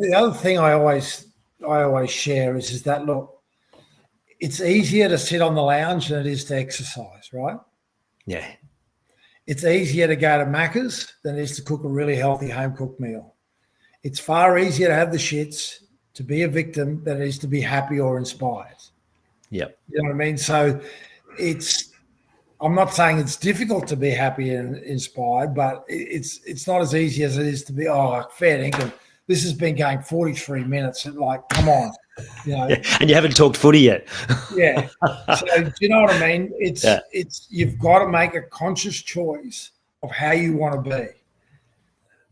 The other thing I always share is that, look, it's easier to sit on the lounge than it is to exercise, right? Yeah. It's easier to go to Macca's than it is to cook a really healthy home-cooked meal. It's far easier to have the shits, to be a victim, than it is to be happy or inspired. Yep. You know what I mean? So I'm not saying it's difficult to be happy and inspired, but it's not as easy as it is to be, fair dinkum, this has been going 43 minutes. And like, come on. You know. Yeah. And you haven't talked footy yet. Yeah. So do you know what I mean? It's you've got to make a conscious choice of how you want to be.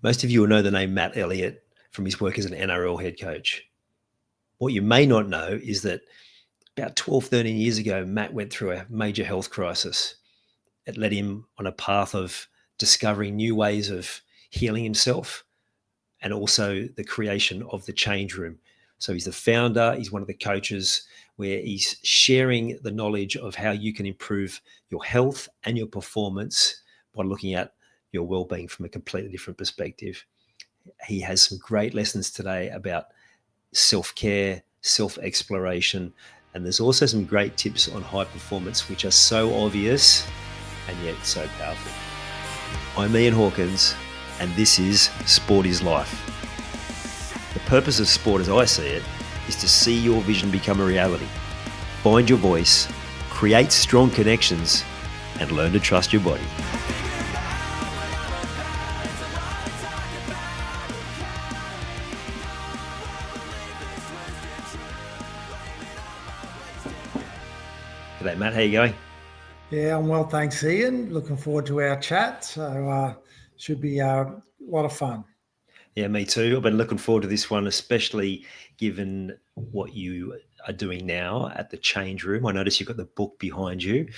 Most of you will know the name Matt Elliott from his work as an NRL head coach. What you may not know is that about 12, 13 years ago, Matt went through a major health crisis. It led him on a path of discovering new ways of healing himself and also the creation of the change room. So he's the founder, he's one of the coaches where he's sharing the knowledge of how you can improve your health and your performance by looking at your well-being from a completely different perspective. He has some great lessons today about self-care, self-exploration, and there's also some great tips on high performance, which are so obvious and yet so powerful. I'm Ian Hawkins, and this is Sport is Life. The purpose of sport, as I see it, is to see your vision become a reality, find your voice, create strong connections, and learn to trust your body. G'day, Matt. How you going? Yeah, I'm well, thanks, Ian. Looking forward to our chat. So should be a lot of fun. Yeah, me too. I've been looking forward to this one, especially given what you are doing now at the change room. I noticed you've got the book behind you.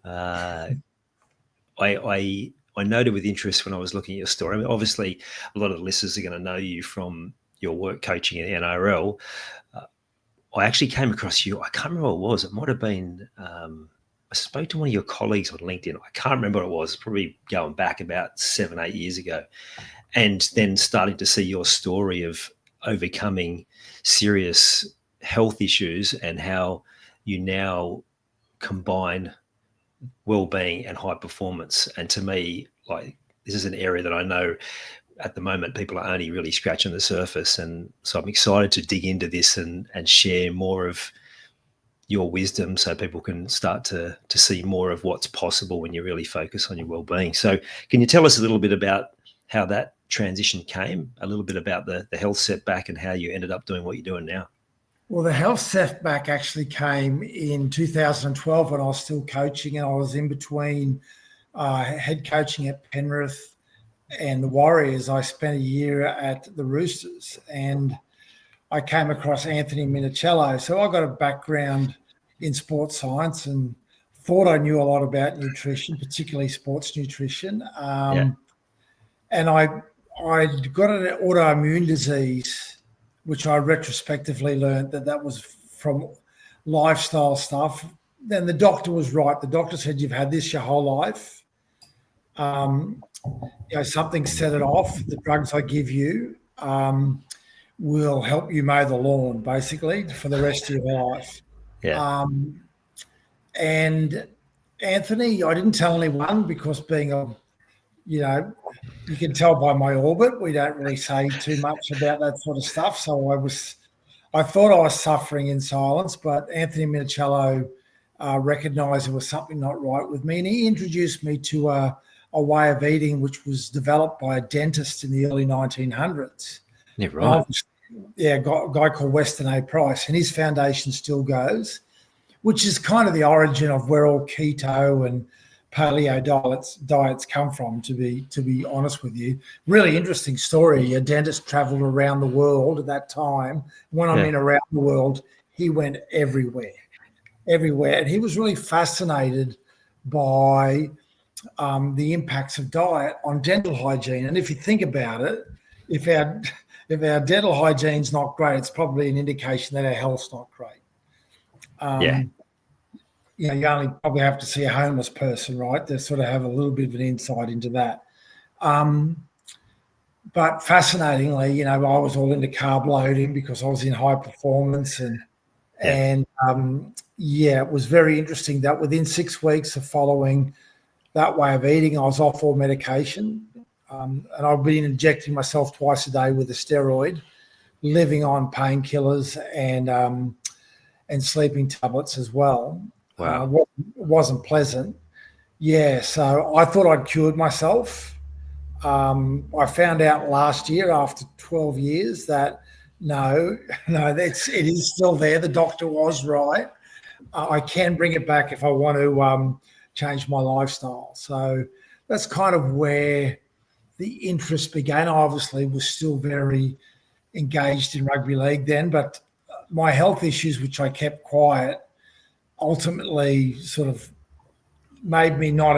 I noted with interest when I was looking at your story. I mean, obviously, a lot of the listeners are going to know you from your work coaching in NRL. I actually came across you. I can't remember what it was. It might have been. I spoke to one of your colleagues on LinkedIn. I can't remember what it was. Probably going back about 7-8 years ago. And then starting to see your story of overcoming serious health issues and how you now combine well-being and high performance. And to me, like, this is an area that I know at the moment people are only really scratching the surface. And so I'm excited to dig into this and share more of your wisdom so people can start to see more of what's possible when you really focus on your well-being. So can you tell us a little bit about how that transition came, a little bit about the health setback and how you ended up doing what you're doing now? Well, the health setback actually came in 2012 when I was still coaching, and I was in between head coaching at Penrith and the Warriors. I spent a year at the Roosters, and I came across Anthony Minicello. So I got a background in sports science and thought I knew a lot about nutrition, particularly sports nutrition. And I got an autoimmune disease, which I retrospectively learned that was from lifestyle stuff. Then the doctor was right. The doctor said, you've had this your whole life. Something set it off. The drugs I give you will help you mow the lawn, basically, for the rest of your life. Yeah. And Anthony, I didn't tell anyone because being you can tell by my orbit, we don't really say too much about that sort of stuff. So I thought I was suffering in silence, but Anthony Minicello recognised there was something not right with me, and he introduced me to a way of eating which was developed by a dentist in the early 1900s. Yeah, right. A guy called Weston A. Price, and his foundation still goes, which is kind of the origin of where all keto and paleo diets come from, to be honest with you. Really interesting story. A dentist traveled around the world at that time. When I mean around the world, he went everywhere. And he was really fascinated by the impacts of diet on dental hygiene. And if you think about it, if our dental hygiene's not great, it's probably an indication that our health's not great. You only probably have to see a homeless person, right, to sort of have a little bit of an insight into that. but fascinatingly, you know, I was all into carb loading because I was in high performance and it was very interesting that within 6 weeks of following that way of eating, I was off all medication. And I've been injecting myself twice a day with a steroid, living on painkillers and sleeping tablets as well. Wow. It wasn't pleasant. Yeah, so I thought I'd cured myself. I found out last year after 12 years that no, it is still there. The doctor was right. I can bring it back if I want to change my lifestyle. So that's kind of where the interest began. I obviously was still very engaged in rugby league then, but my health issues, which I kept quiet, ultimately sort of made me not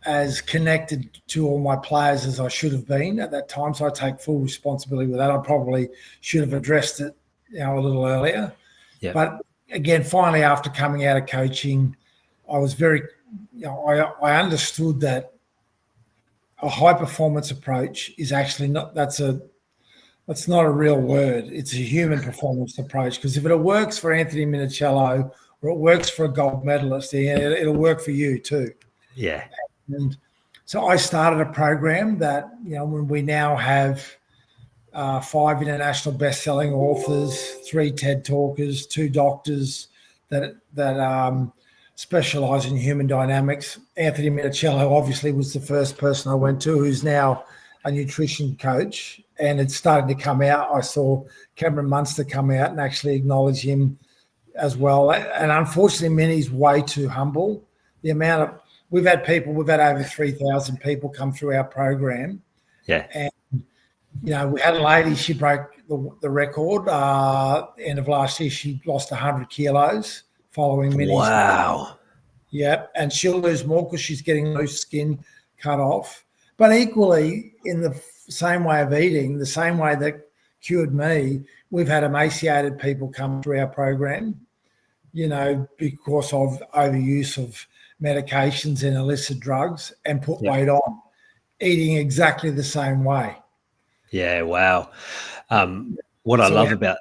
as connected to all my players as I should have been at that time. So I take full responsibility with that. I probably should have addressed it, you know, a little earlier. Yeah. But again, finally, after coming out of coaching, I was very, you know, I understood that a high performance approach is actually not, that's not a real word. It's a human performance approach, because if it works for Anthony Minicello or it works for a gold medalist, it'll work for you too. Yeah. And so I started a program that, you know, when we now have 5 international best-selling authors, 3 TED talkers, 2 doctors that specialize in human dynamics. Anthony Minicello obviously was the first person I went to, who's now a nutrition coach, and it's starting to come out. I saw Cameron Munster come out and actually acknowledge him as well. And unfortunately, Minnie's way too humble. The amount of we've had over 3,000 people come through our program. Yeah. And, you know, we had a lady, she broke the record. End of last year, she lost 100 kilos following Minnie's. Wow. Yeah. And she'll lose more because she's getting loose skin cut off. But equally, in the same way of eating, the same way that cured me, we've had emaciated people come through our program, you know, because of overuse of medications and illicit drugs, and put weight on, eating exactly the same way. Yeah, wow. What I love about...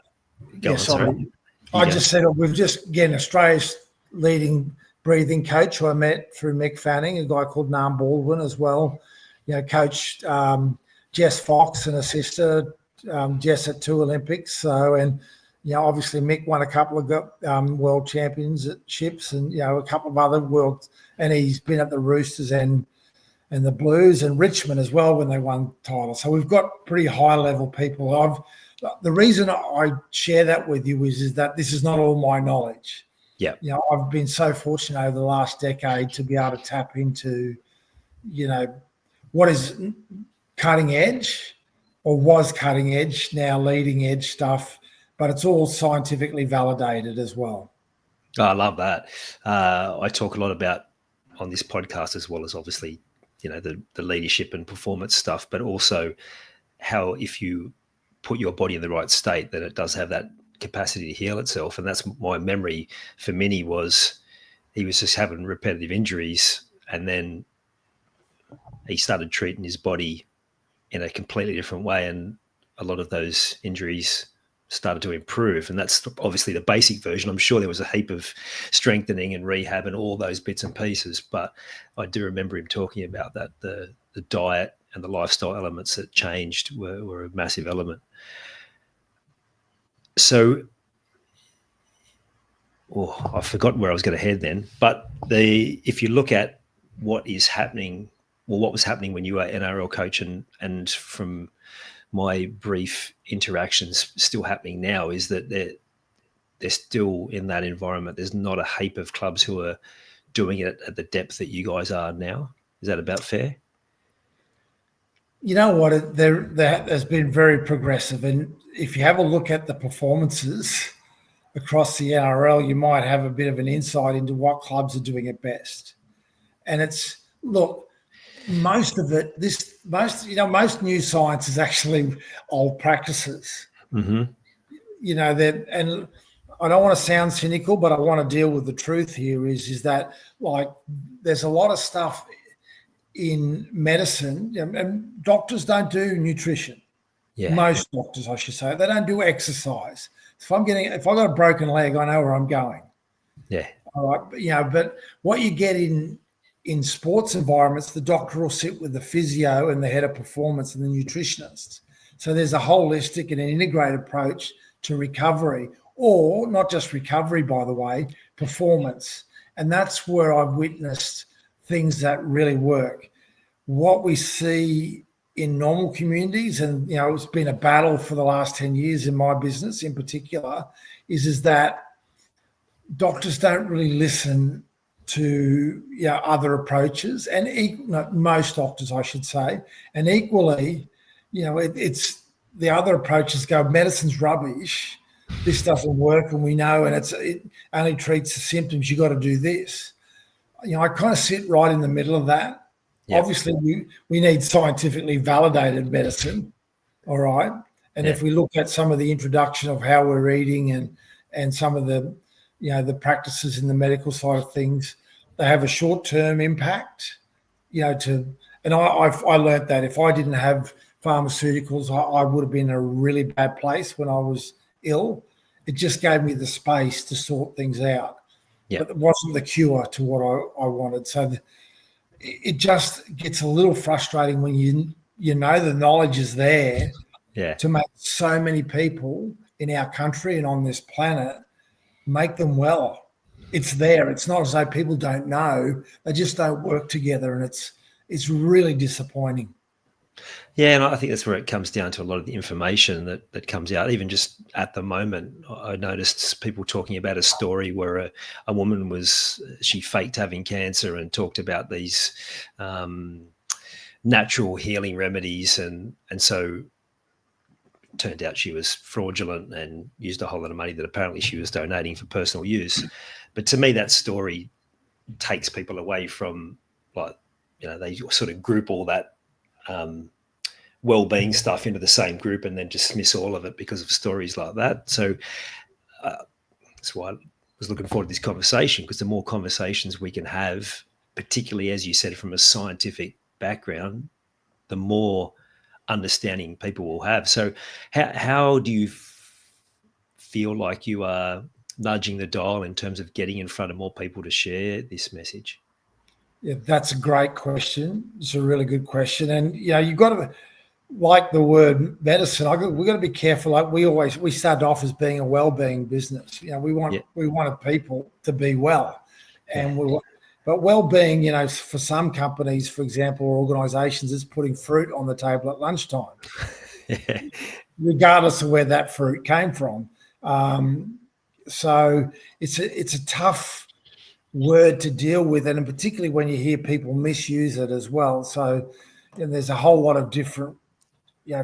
I just said we've just, again, Australia's leading breathing coach who I met through Mick Fanning, a guy called Nam Baldwin as well. You know, coached Jess Fox and her sister, Jess at 2 Olympics. So, and, you know, obviously Mick won a couple of world championships and, you know, a couple of other world, and he's been at the Roosters and the Blues and Richmond as well when they won titles. So we've got pretty high level people. The reason I share that with you is that this is not all my knowledge. Yeah. You know, I've been so fortunate over the last decade to be able to tap into, you know, what is cutting edge or was cutting edge, now leading edge stuff, but it's all scientifically validated as well. Oh, I love that. I talk a lot about on this podcast, as well as obviously, you know, the leadership and performance stuff, but also how if you put your body in the right state, then it does have that capacity to heal itself. And that's my memory for Minnie, was he was just having repetitive injuries, and then he started treating his body in a completely different way, and a lot of those injuries started to improve. And that's obviously the basic version. I'm sure there was a heap of strengthening and rehab and all those bits and pieces, but I do remember him talking about that the diet and the lifestyle elements that changed were a massive element. So I forgot where I was going to head then, but if you look at what is happening, well, what was happening when you were NRL coach, and from my brief interactions still happening now, is that they're still in that environment. There's not a heap of clubs who are doing it at the depth that you guys are now. Is that about fair? You know what? There has been very progressive. And if you have a look at the performances across the NRL, you might have a bit of an insight into what clubs are doing it best. And it's, look, most of it, most new science is actually old practices. Mm-hmm. You know, and I don't want to sound cynical, but I want to deal with the truth here is that, like, there's a lot of stuff in medicine, and doctors don't do nutrition. Yeah. Most doctors, I should say, they don't do exercise. If I've got a broken leg, I know where I'm going. Yeah. All right. But what you get in sports environments, the doctor will sit with the physio and the head of performance and the nutritionist. So there's a holistic and an integrated approach to recovery, or not just recovery, by the way, performance. And that's where I've witnessed things that really work. What we see in normal communities, and it's been a battle for the last 10 years in my business in particular, is that doctors don't really listen to other approaches, and most doctors, I should say, and equally, it's the other approaches go, medicine's rubbish, this doesn't work, and we know, and it only treats the symptoms, you got to do this. I kind of sit right in the middle of that. Yep. Obviously, we need scientifically validated medicine, all right? And if we look at some of the introduction of how we're eating and some of the the practices in the medical side of things, they have a short-term impact, and I learned that if I didn't have pharmaceuticals, I would have been in a really bad place when I was ill. It just gave me the space to sort things out. Yep. But it wasn't the cure to what I wanted. So it just gets a little frustrating when you know the knowledge is there to make so many people in our country and on this planet make them well. It's there. It's not as though people don't know. They just don't work together, and it's really disappointing. Yeah, and I think that's where it comes down to a lot of the information that comes out. Even just at the moment, I noticed people talking about a story where a woman she faked having cancer and talked about these natural healing remedies, and so turned out she was fraudulent and used a whole lot of money that apparently she was donating for personal use. But to me, that story takes people away from, they sort of group all that wellbeing stuff into the same group and then dismiss all of it because of stories like that. So that's why I was looking forward to this conversation, because the more conversations we can have, particularly, as you said, from a scientific background, the more understanding people will have. So how do you feel like you are nudging the dial in terms of getting in front of more people to share this message? Yeah, that's a great question. It's a really good question. And, you've got to, like the word medicine, we've got to be careful. Like we started off as being a wellbeing business. We wanted people to be well. And but well-being, for some companies, for example, or organizations, it's putting fruit on the table at lunchtime, regardless of where that fruit came from. So it's a tough word to deal with, and particularly when you hear people misuse it as well. So there's a whole lot of different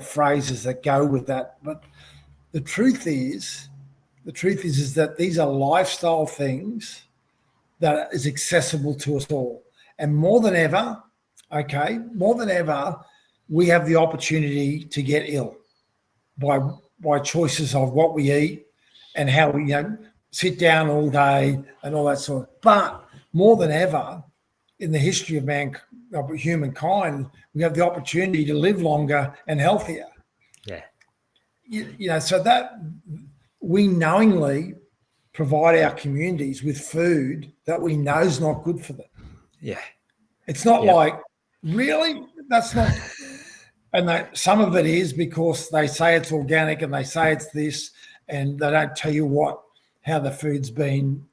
phrases that go with that. But the truth is that these are lifestyle things that is accessible to us all. And more than ever, we have the opportunity to get ill by choices of what we eat and how we sit down all day and all that sort of. But more than ever, in the history of humankind, we have the opportunity to live longer and healthier. Yeah. So that we knowingly provide our communities with food that we know is not good for them. Yeah. It's not like, really? That's not. And some of it is because they say it's organic and they say it's this, and they don't tell you how the food's been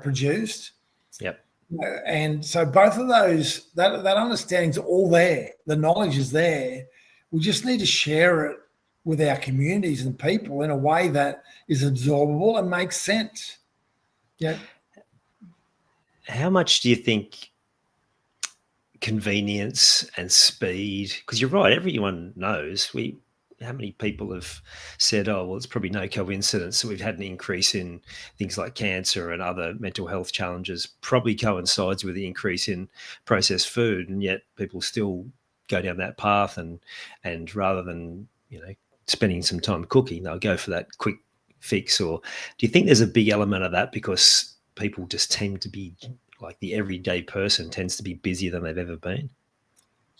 produced. Yep. And so both of those, that understanding's all there. The knowledge is there. We just need to share it with our communities and people in a way that is absorbable and makes sense. Yeah. How much do you think convenience and speed, because you're right, everyone knows, how many people have said, oh, well, it's probably no coincidence that we've had an increase in things like cancer and other mental health challenges, probably coincides with the increase in processed food, and yet people still go down that path and rather than spending some time cooking, they'll go for that quick fix. Or do you think there's a big element of that because people just tend to be, like, the everyday person tends to be busier than they've ever been?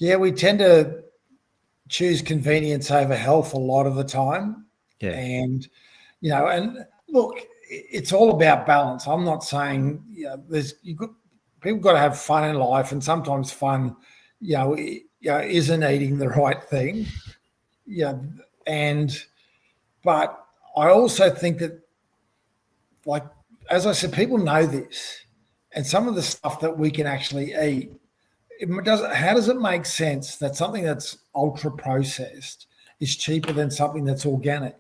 Yeah, we tend to choose convenience over health a lot of the time. Yeah. And, and look, it's all about balance. I'm not saying, people got to have fun in life, and sometimes fun, isn't eating the right thing. Yeah. But I also think that, like, as I said, people know this, and some of the stuff that we can actually eat, how does it make sense that something that's ultra processed is cheaper than something that's organic?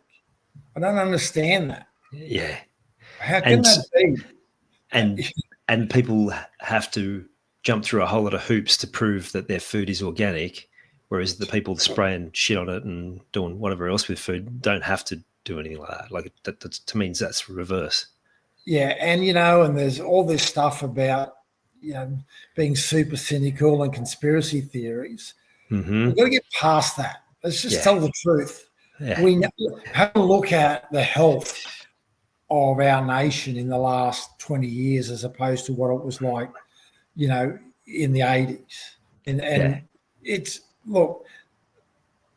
I don't understand that. Yeah. How can And that be? and people have to jump through a whole lot of hoops to prove that their food is organic, whereas the people spraying shit on it and doing whatever else with food don't have to do anything like that. Like that to me, that's reverse. Yeah, and there's all this stuff about being super cynical and conspiracy theories. Mm-hmm. We've got to get past that. Let's just tell the truth. Yeah. We have a look at the health of our nation in the last 20 years as opposed to what it was like, in the 80s. And it's look,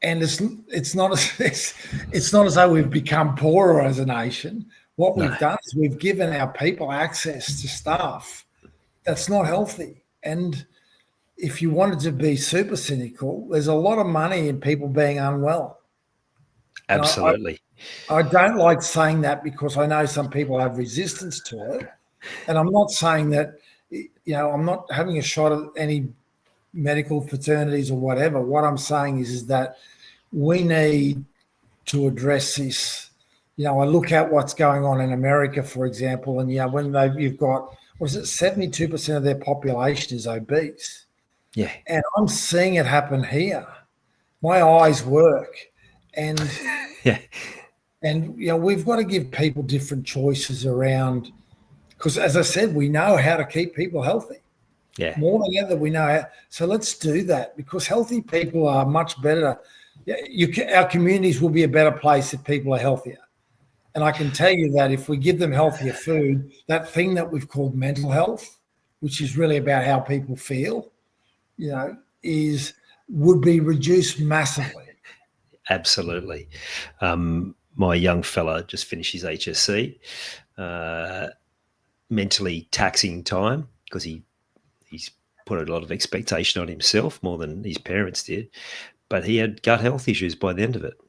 and it's not as though we've become poorer as a nation. What we've done is we've given our people access to stuff that's not healthy. And if you wanted to be super cynical, there's a lot of money in people being unwell. Absolutely. I don't like saying that because I know some people have resistance to it. And I'm not saying that, I'm not having a shot at any medical fraternities or whatever. What I'm saying is that we need to address this. I look at what's going on in America, for example, and when you've got, 72% of their population is obese. Yeah. And I'm seeing it happen here. My eyes work. And we've got to give people different choices around, because as I said, we know how to keep people healthy. Yeah. More than ever, we know how. So let's do that, because healthy people are much better. Our communities will be a better place if people are healthier. And I can tell you that if we give them healthier food, that thing that we've called mental health, which is really about how people feel, would be reduced massively. Absolutely. My young fella just finished his HSC, mentally taxing time, because he's put a lot of expectation on himself, more than his parents did, but he had gut health issues by the end of it.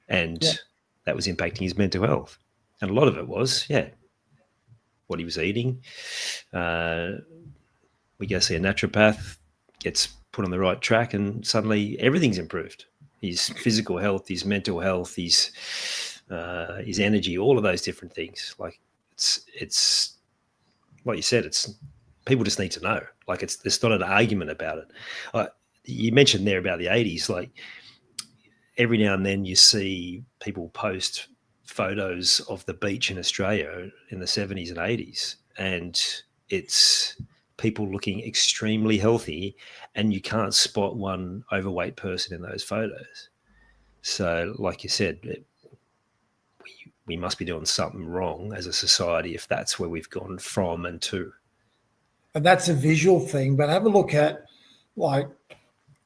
And that was impacting his mental health. And a lot of it was, what he was eating. We go see a naturopath, gets put on the right track, and suddenly everything's improved. His physical health, his mental health, his energy, all of those different things. Like it's like you said, it's people just need to know. Like it's not an argument about it. You mentioned there about the 80s. Like every now and then you see people post photos of the beach in Australia in the 70s and 80s, and it's people looking extremely healthy, and you can't spot one overweight person in those photos. So like you said, we must be doing something wrong as a society if that's where we've gone from and to. And that's a visual thing, but have a look at like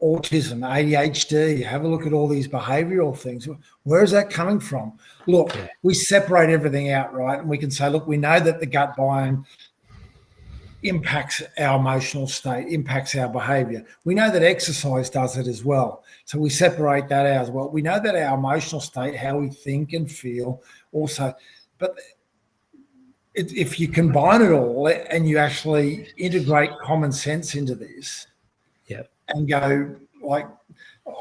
autism, ADHD, have a look at all these behavioral things. Where is that coming from? Look, we separate everything out, right? And we can say, look, we know that the gut biome impacts our emotional state, impacts our behavior. We know that exercise does it as well. So we separate that out as well. We know that our emotional state, how we think and feel also, but if you combine it all and you actually integrate common sense into this and go, like,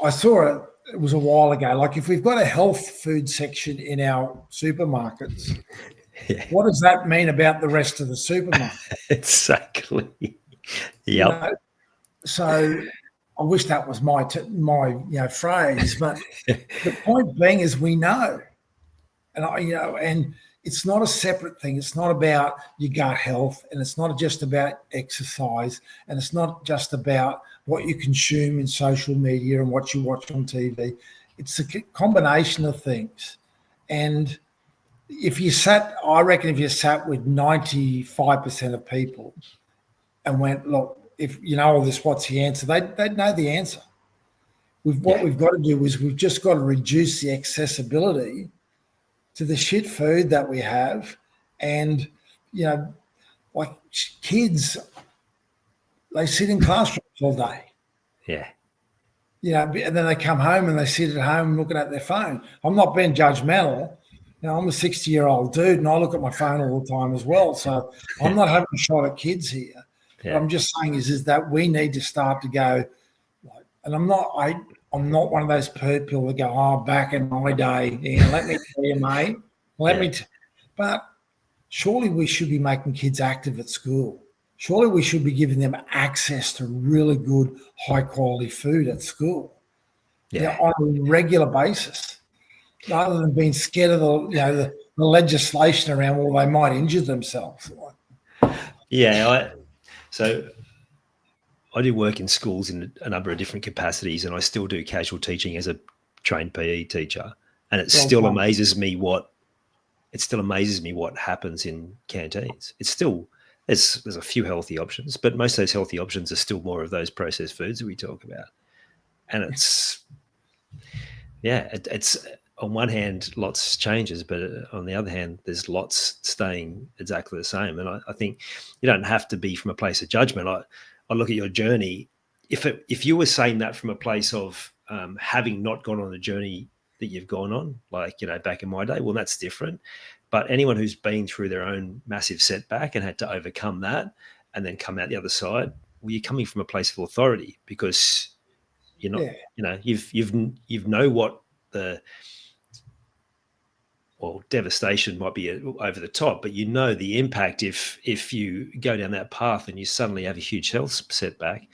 I saw it was a while ago, like if we've got a health food section in our supermarkets, what does that mean about the rest of the supermarket? Exactly. Yeah. So I wish that was my phrase, but the point being is we know, and and it's not a separate thing. It's not about your gut health, and it's not just about exercise, and it's not just about what you consume in social media and what you watch on TV. It's a combination of things. And I reckon if you sat with 95% of people and went, look, if you know all this, what's the answer? They'd know the answer. What we've got to do is we've just got to reduce the accessibility to the shit food that we have. And, you know, like kids, they sit in classrooms all day. Yeah. You know, and then they come home and they sit at home looking at their phone. I'm not being judgmental. You know, I'm a 60-year-old dude and I look at my phone all the time as well. So I'm not having a shot at kids here. Yeah. What I'm just saying is that we need to start to go, and I'm not one of those people that go, oh, back in my day, let me tell you, mate. But surely we should be making kids active at school. Surely we should be giving them access to really good, high-quality food at school, on a regular basis, rather than being scared of the legislation around, well, they might injure themselves. Yeah, so I do work in schools in a number of different capacities, and I still do casual teaching as a trained PE teacher, and it still amazes me what happens in canteens. It's still there's a few healthy options, but most of those healthy options are still more of those processed foods that we talk about. And it's on one hand, lots changes, but on the other hand, there's lots staying exactly the same. And I think you don't have to be from a place of judgment. I look at your journey. If you were saying that from a place of having not gone on the journey that you've gone on, like, back in my day, well, that's different. But anyone who's been through their own massive setback and had to overcome that and then come out the other side, well, you're coming from a place of authority because you're not, you've know what devastation might be over the top, but the impact if you go down that path and you suddenly have a huge health setback,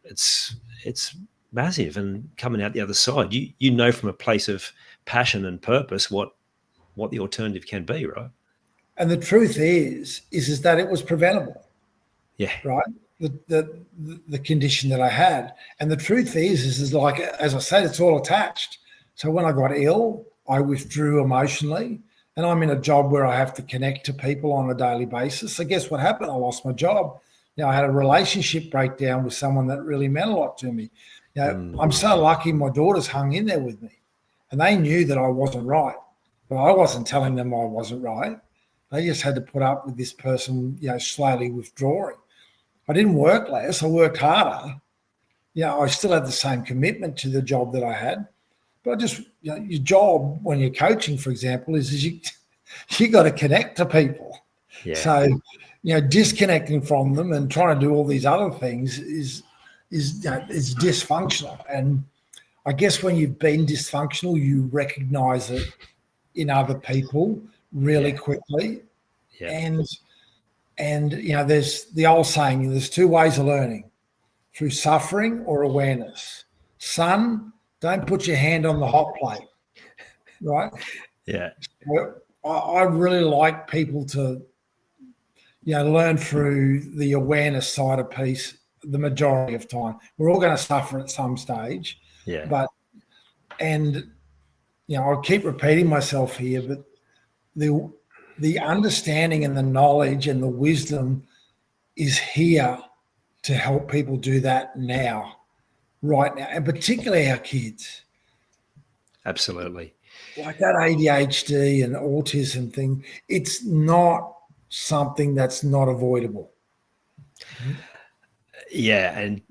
it's massive. And coming out the other side, you know from a place of passion and purpose what the alternative can be, right? And the truth is that it was preventable. Yeah. Right. The condition that I had. And the truth is like, as I said, it's all attached. So when I got ill, I withdrew emotionally, and I'm in a job where I have to connect to people on a daily basis. So guess what happened? I lost my job. I had a relationship breakdown with someone that really meant a lot to me. I'm so lucky my daughters hung in there with me, and they knew that I wasn't right. But I wasn't telling them I wasn't right. They just had to put up with this person, slowly withdrawing. I didn't work less. I worked harder. I still had the same commitment to the job that I had. But just, your job when you're coaching, for example, is you got to connect to people. Yeah. So, disconnecting from them and trying to do all these other things is dysfunctional. And I guess when you've been dysfunctional, you recognize it in other people really quickly. Yeah. And there's the old saying, there's two ways of learning, through suffering or awareness. Son, don't put your hand on the hot plate, right? Yeah. I really like people to, learn through the awareness side of piece the majority of time. We're all going to suffer at some stage. Yeah. I'll keep repeating myself here, but the understanding and the knowledge and the wisdom is here to help people do that now, right now, and particularly our kids. Absolutely. Like that ADHD and autism thing, it's not something that's not avoidable. Yeah, and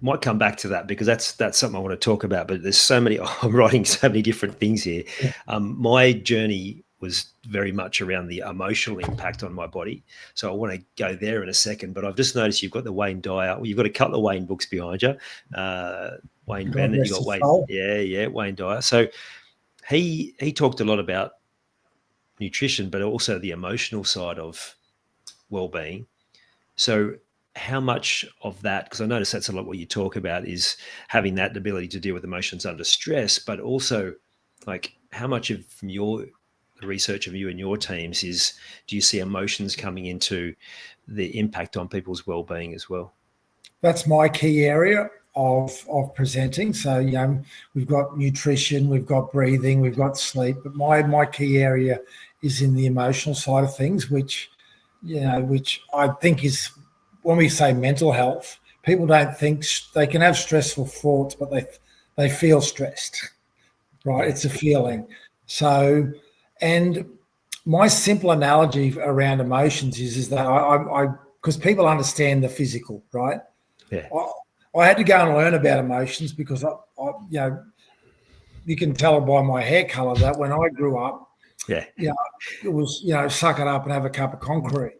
might come back to that because that's something I want to talk about. But there's so many. I'm writing so many different things here. My journey was very much around the emotional impact on my body. So I want to go there in a second. But I've just noticed you've got the Wayne Dyer. Well, you've got a couple of Wayne books behind you. Wayne Bennett. You got Wayne. Soul. Yeah, Wayne Dyer. So he talked a lot about nutrition, but also the emotional side of well-being. So how much of that, because I notice that's a lot what you talk about, is having that ability to deal with emotions under stress, but also like how much of from the research of you and your teams do you see emotions coming into the impact on people's well-being as well? That's my key area of presenting. So, we've got nutrition, we've got breathing, we've got sleep, but my key area is in the emotional side of things, which I think is when we say mental health, people don't think they can have stressful thoughts, but they feel stressed, right? It's a feeling. So, and my simple analogy around emotions is that I because people understand the physical, right? Yeah. I had to go and learn about emotions because you can tell by my hair color that when I grew up, it was, suck it up and have a cup of concrete.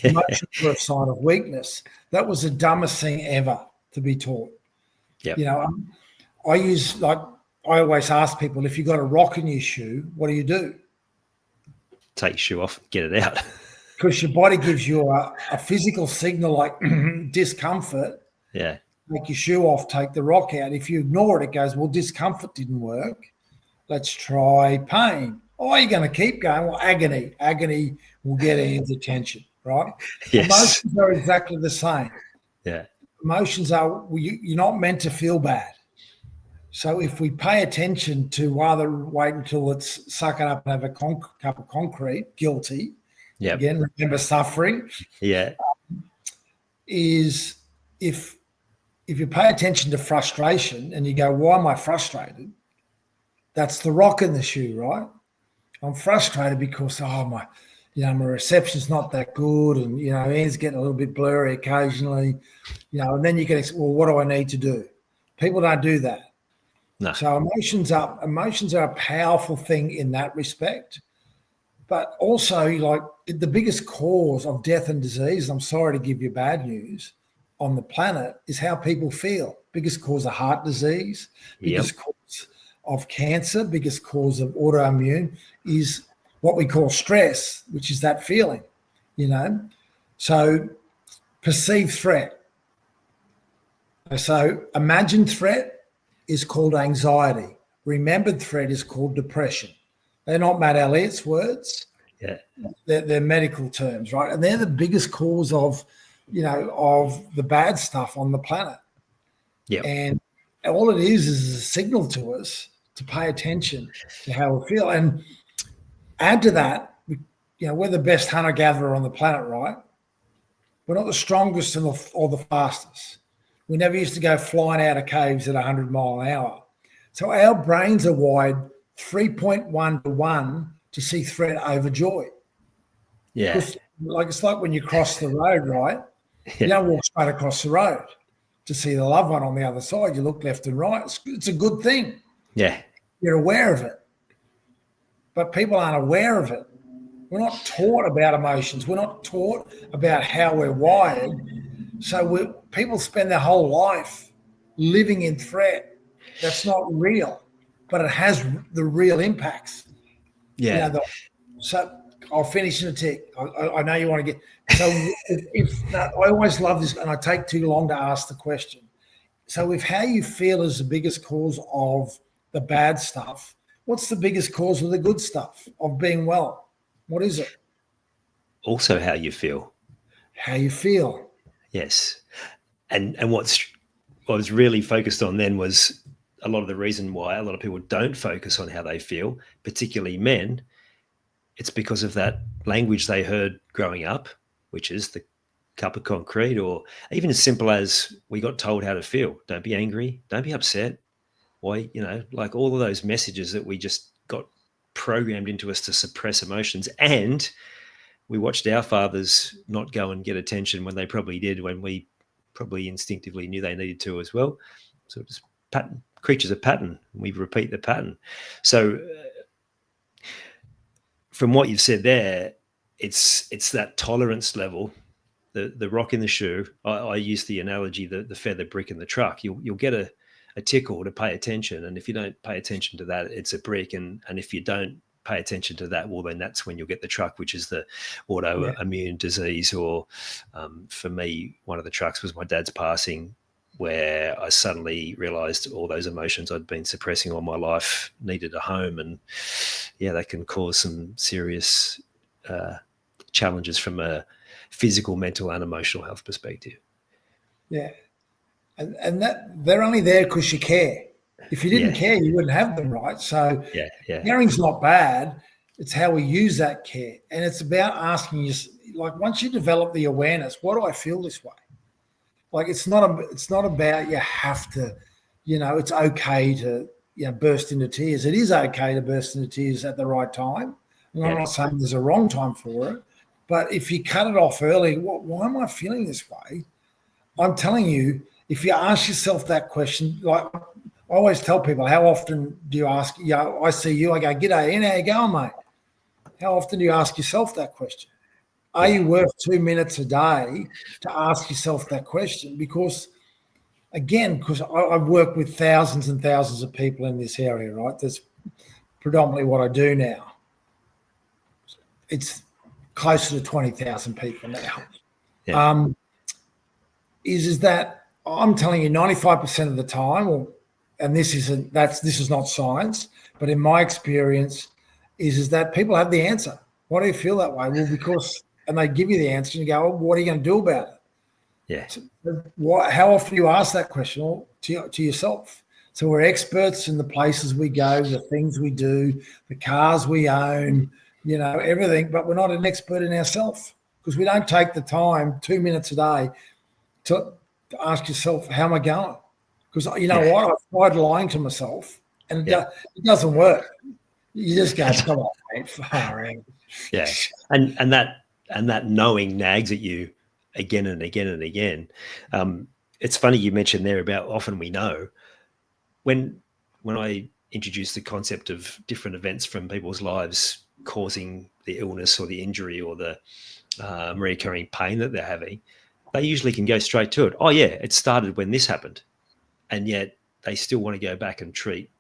Emotions were a sign of weakness. That was the dumbest thing ever to be taught. Yeah. I always ask people, if you've got a rock in your shoe, what do? Take your shoe off, get it out. Because your body gives you a physical signal like discomfort. Yeah. Take your shoe off, take the rock out. If you ignore it, it goes, well, discomfort didn't work. Let's try pain. Oh, you're going to keep going. Well, agony. Agony will get Ian's attention, right? Yes. Emotions are exactly the same. Yeah. Emotions are, you're not meant to feel bad. So if we pay attention to rather wait until it's suck it up and have a cup of concrete, guilty. Yeah. Again, remember suffering. Yeah. Is if you pay attention to frustration and you go, why am I frustrated? That's the rock in the shoe, right? I'm frustrated because, my reception's not that good, and, Ian's getting a little bit blurry occasionally, and then you get, well, what do I need to do? People don't do that. No. So emotions are a powerful thing in that respect. But also, like, the biggest cause of death and disease, I'm sorry to give you bad news, on the planet is how people feel. Biggest cause of heart disease, biggest cause of cancer, biggest cause of autoimmune is what we call stress, which is that feeling, So perceived threat. So imagined threat is called anxiety. Remembered threat is called depression. They're not Matt Elliott's words. Yeah. They're medical terms, right? And they're the biggest cause of the bad stuff on the planet. Yeah. And all it is a signal to us to pay attention to how we feel. And add to that, we're the best hunter-gatherer on the planet, right? We're not the strongest or the fastest. We never used to go flying out of caves at 100 mile an hour. So our brains are wired 3.1 to 1 to see threat over joy. Yeah. It's like when you cross the road, right? Yeah. You don't walk straight across the road to see the loved one on the other side. You look left and right. It's a good thing. Yeah. You're aware of it. But people aren't aware of it. We're not taught about emotions. We're not taught about how we're wired. So people spend their whole life living in threat. That's not real, but it has the real impacts. Yeah. So I'll finish in a tick. I know you want to get. So I always love this, and I take too long to ask the question. So if how you feel is the biggest cause of the bad stuff, what's the biggest cause of the good stuff of being well? What is it? Also how you feel. How you feel. Yes. And what I was really focused on then was a lot of the reason why a lot of people don't focus on how they feel, particularly men. It's because of that language they heard growing up, which is the cup of concrete, or even as simple as we got told how to feel. Don't be angry. Don't be upset. Why, like all of those messages that we just got programmed into us to suppress emotions. And we watched our fathers not go and get attention when they probably did, when we probably instinctively knew they needed to as well. So it's creatures of pattern. We repeat the pattern. So from what you've said there, it's that tolerance level, the rock in the shoe. I use the analogy, the feather brick in the truck. You'll get a tickle to pay attention, and if you don't pay attention to that, it's a brick. And if you don't pay attention to that, well, then that's when you'll get the truck, which is the autoimmune disease. Or for me, one of the trucks was my dad's passing, where I suddenly realized all those emotions I'd been suppressing all my life needed a home. And that can cause some serious challenges from a physical, mental, and emotional health perspective. Yeah. And that they're only there because you care. If you didn't care, you wouldn't have them, right? So caring's not bad. It's how we use that care. And it's about asking like once you develop the awareness, why do I feel this way? Like it's not about you have to, it's okay to burst into tears. It is okay to burst into tears at the right time. And I'm not saying there's a wrong time for it, but if you cut it off early, why am I feeling this way? I'm telling you, if you ask yourself that question, like I always tell people, how often do you ask? I see you, I go, "G'day, Ian, how you going, mate?" How often do you ask yourself that question? Are you worth 2 minutes a day to ask yourself that question? Because I've worked with thousands and thousands of people in this area, right? That's predominantly what I do now. It's closer to 20,000 people now. Yeah. Is that I'm telling you 95% of the time, and this is not science, but in my experience, is that people have the answer. Why do you feel that way? Well, because, and they give you the answer and you go, well, what are you going to do about it? Yeah. So how often do you ask that question? Well, to yourself. So we're experts in the places we go, the things we do, the cars we own, everything, but we're not an expert in ourselves because we don't take the time 2 minutes a day to ask yourself, how am I going? Because what? I've tried lying to myself and it doesn't work. You just go, come on, mate, far out. Yeah. And that knowing nags at you again and again and again. It's funny you mentioned there about often we know. When I introduced the concept of different events from people's lives causing the illness or the injury or the recurring pain that they're having, they usually can go straight to it. Oh yeah, it started when this happened. And yet they still want to go back and treat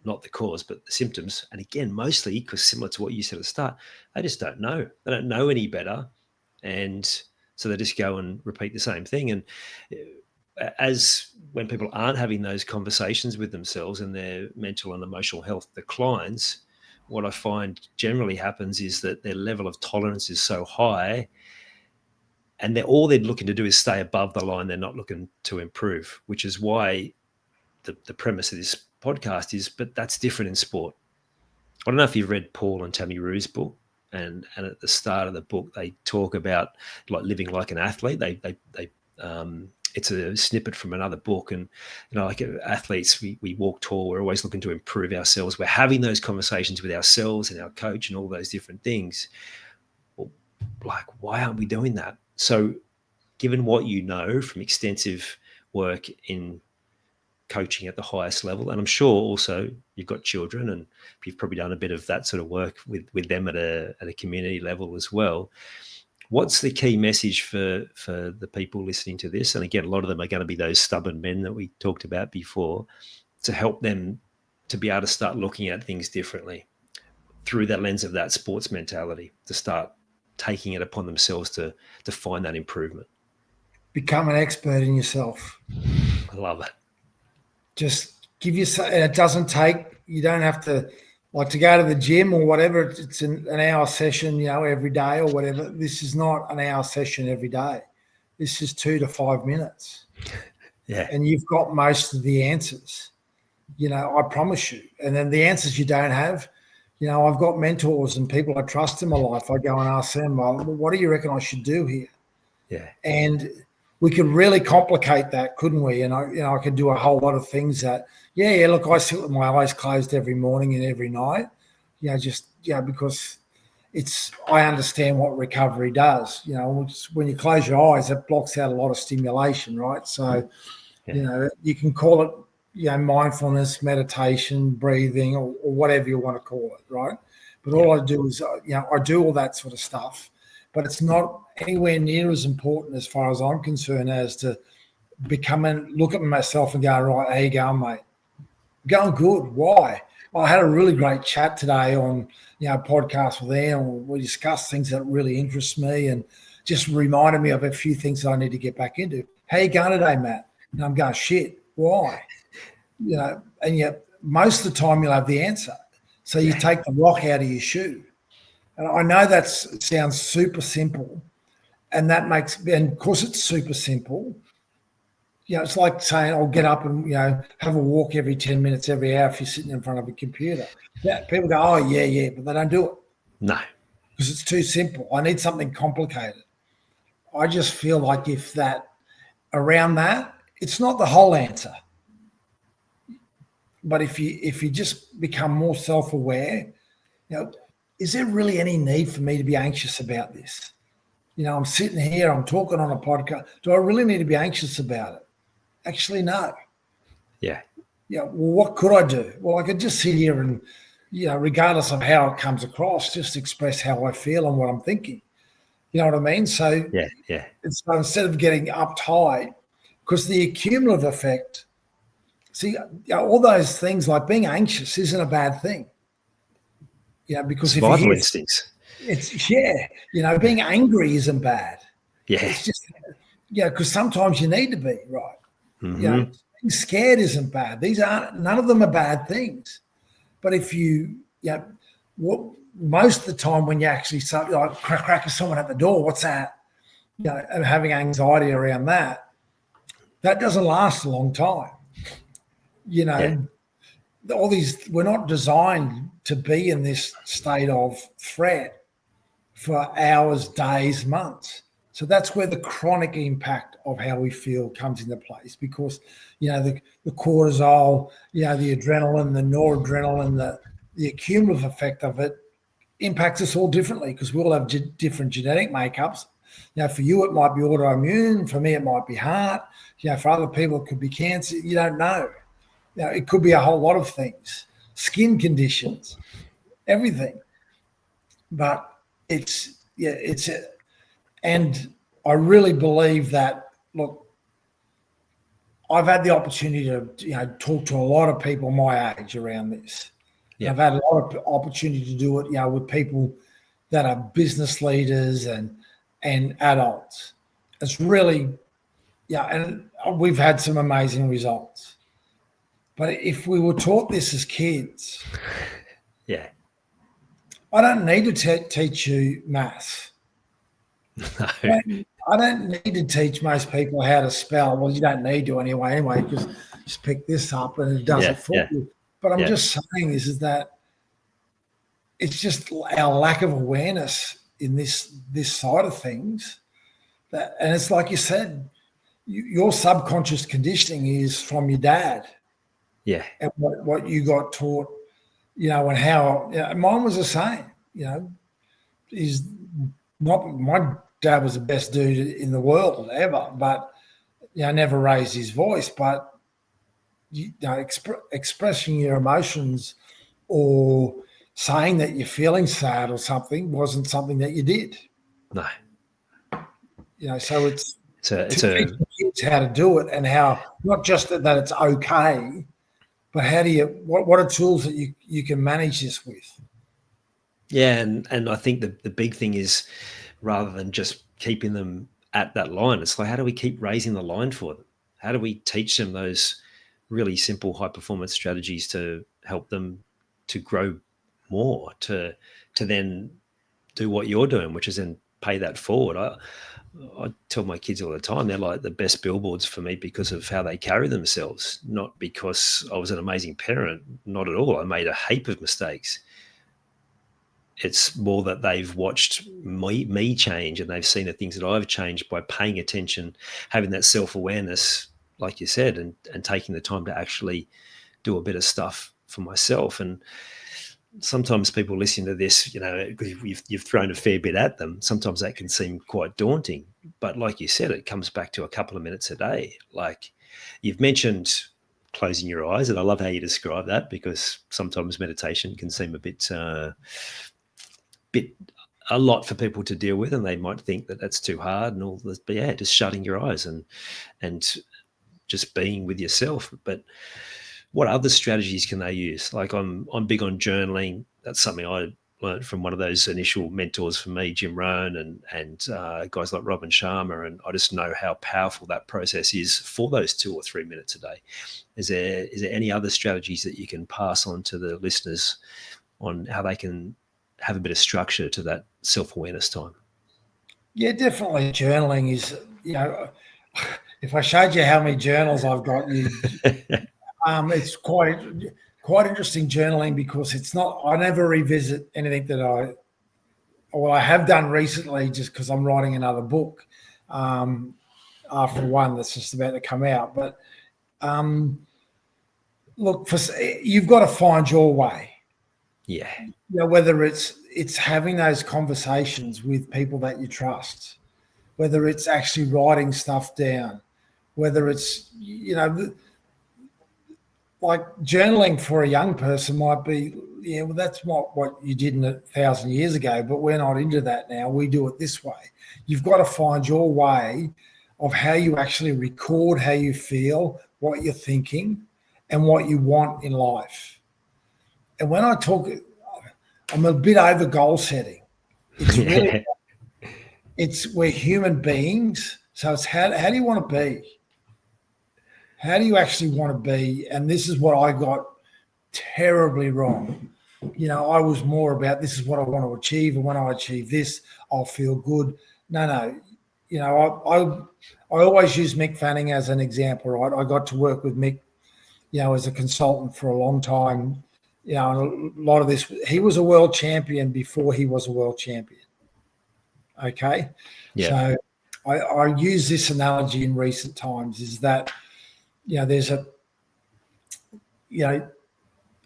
not the cause, but the symptoms. And again, mostly because similar to what you said at the start, they just don't know. They don't know any better. And so they just go and repeat the same thing. And as when people aren't having those conversations with themselves and their mental and emotional health declines, what I find generally happens is that their level of tolerance is so high and all they're looking to do is stay above the line. They're not looking to improve, which is why the premise of this podcast is, but that's different in sport. I don't know if you've read Paul and Tammy Rue's book, and at the start of the book, they talk about like living like an athlete. It's a snippet from another book. And, like athletes, we walk tall. We're always looking to improve ourselves. We're having those conversations with ourselves and our coach and all those different things. Well, like, why aren't we doing that? So given what you know from extensive work in coaching at the highest level, and I'm sure also you've got children and you've probably done a bit of that sort of work with them at a community level as well. What's the key message for the people listening to this? And again, a lot of them are going to be those stubborn men that we talked about before, to help them to be able to start looking at things differently through that lens of that sports mentality, to start taking it upon themselves to find that improvement. Become an expert in yourself. I love it. Just give yourself, and it doesn't take, you don't have to, like, to go to the gym or whatever. It's an hour session, every day or whatever. This is not an hour session every day. This is 2 to 5 minutes. Yeah. And you've got most of the answers, I promise you. And then the answers you don't have, I've got mentors and people I trust in my life. I go and ask them, well, what do you reckon I should do here? Yeah. And we could really complicate that, couldn't we? And I could do a whole lot of things that, look, I sit with my eyes closed every morning and every night, because I understand what recovery does. When you close your eyes, it blocks out a lot of stimulation, right? So, you can call it, mindfulness, meditation, breathing, or whatever you want to call it, right? But all I do is, I do all that sort of stuff. But it's not anywhere near as important, as far as I'm concerned, as to look at myself and go, right, how you going, mate? Going good. Why? I had a really great chat today on, podcast with Ian. We discussed things that really interest me and just reminded me of a few things that I need to get back into. How you going today, Matt? And I'm going, shit, why? And yet most of the time you'll have the answer. So you take the rock out of your shoe. And I know that sounds super simple, and of course it's super simple. It's like saying, I'll get up and, have a walk every 10 minutes, every hour if you're sitting in front of a computer. Yeah, people go, oh, yeah, but they don't do it. No. because it's too simple. I need something complicated. I just feel like if that around that, it's not the whole answer. But if you just become more self-aware, is there really any need for me to be anxious about this? I'm sitting here, I'm talking on a podcast. Do I really need to be anxious about it? Actually, no. Yeah. Yeah. Well, what could I do? Well, I could just sit here and, regardless of how it comes across, just express how I feel and what I'm thinking. You know what I mean? So, yeah. So instead of getting uptight, because the cumulative effect, see, all those things like being anxious isn't a bad thing. Because survival instincts. It's being angry isn't bad. Yeah. It's just, because sometimes you need to be, right. Mm-hmm. Being scared isn't bad. None of them are bad things. But if most of the time when you actually start, like crack someone at the door, what's that? And having anxiety around that doesn't last a long time. All these, we're not designed to be in this state of threat for hours, days, months. So that's where the chronic impact of how we feel comes into place, because, the cortisol, the adrenaline, the noradrenaline, the cumulative effect of it impacts us all differently, because we all have different genetic makeups. For you, it might be autoimmune. For me, it might be heart. For other people, it could be cancer. You don't know. It could be a whole lot of things, skin conditions, everything. But and I really believe that, look, I've had the opportunity to, talk to a lot of people my age around this. Yeah. I've had a lot of opportunity to do it, with people that are business leaders and adults. It's really, and we've had some amazing results. But if we were taught this as kids, yeah, I don't need to teach you maths. No. I don't need to teach most people how to spell. Well, you don't need to anyway, because just pick this up and it does it for you. But I'm just saying is that it's just our lack of awareness in this side of things. And it's like you said, your subconscious conditioning is from your dad. Yeah. And what you got taught, and how mine was the same. Is not my dad was the best dude in the world ever, but never raised his voice. But expressing your emotions or saying that you're feeling sad or something wasn't something that you did. No. So it's teach kids how to do it, and how not just that it's okay, but how do what are tools that you can manage this with? Yeah, and I think the big thing is, rather than just keeping them at that line, it's like, how do we keep raising the line for them? How do we teach them those really simple high performance strategies to help them to grow more, to then do what you're doing, which is then pay that forward. I tell my kids all the time, they're like the best billboards for me because of how they carry themselves, not because I was an amazing parent, not at all. I made a heap of mistakes. It's more that they've watched me change, and they've seen the things that I've changed by paying attention, having that self-awareness, like you said, and taking the time to actually do a bit of stuff for myself. And sometimes people listen to this, you've thrown a fair bit at them. Sometimes that can seem quite daunting. But like you said, it comes back to a couple of minutes a day. Like you've mentioned closing your eyes, and I love how you describe that, because sometimes meditation can seem a bit a lot for people to deal with, and they might think that that's too hard and all this. But yeah, just shutting your eyes and just being with yourself. But what other strategies can they use? Like I'm big on journaling. That's something I learned from one of those initial mentors for me, Jim Rohn, and guys like Robin Sharma. And I just know how powerful that process is for those 2 or 3 minutes a day. Is there any other strategies that you can pass on to the listeners on how they can have a bit of structure to that self-awareness time? Yeah, definitely. Journaling is, if I showed you how many journals I've got, it's quite interesting journaling, because it's not, I never revisit anything that well, I have done recently just because I'm writing another book after one that's just about to come out. But look, you've got to find your way. Yeah. You know, whether it's having those conversations with people that you trust, whether it's actually writing stuff down, whether it's, you know, like journaling for a young person might be, yeah, well, that's not what you did 1,000 years ago, but we're not into that now. We do it this way. You've got to find your way of how you actually record how you feel, what you're thinking, and what you want in life. And when I talk, I'm a bit over goal setting. It's really, we're human beings. So it's how do you want to be? How do you actually want to be? And this is what I got terribly wrong. You know, I was more about this is what I want to achieve, and when I achieve this, I'll feel good. No. You know, I always use Mick Fanning as an example, right? I got to work with Mick, you know, as a consultant for a long time. You know, and a lot of this, he was a world champion before he was a world champion. Okay. Yeah. So I use this analogy in recent times is that, you know, there's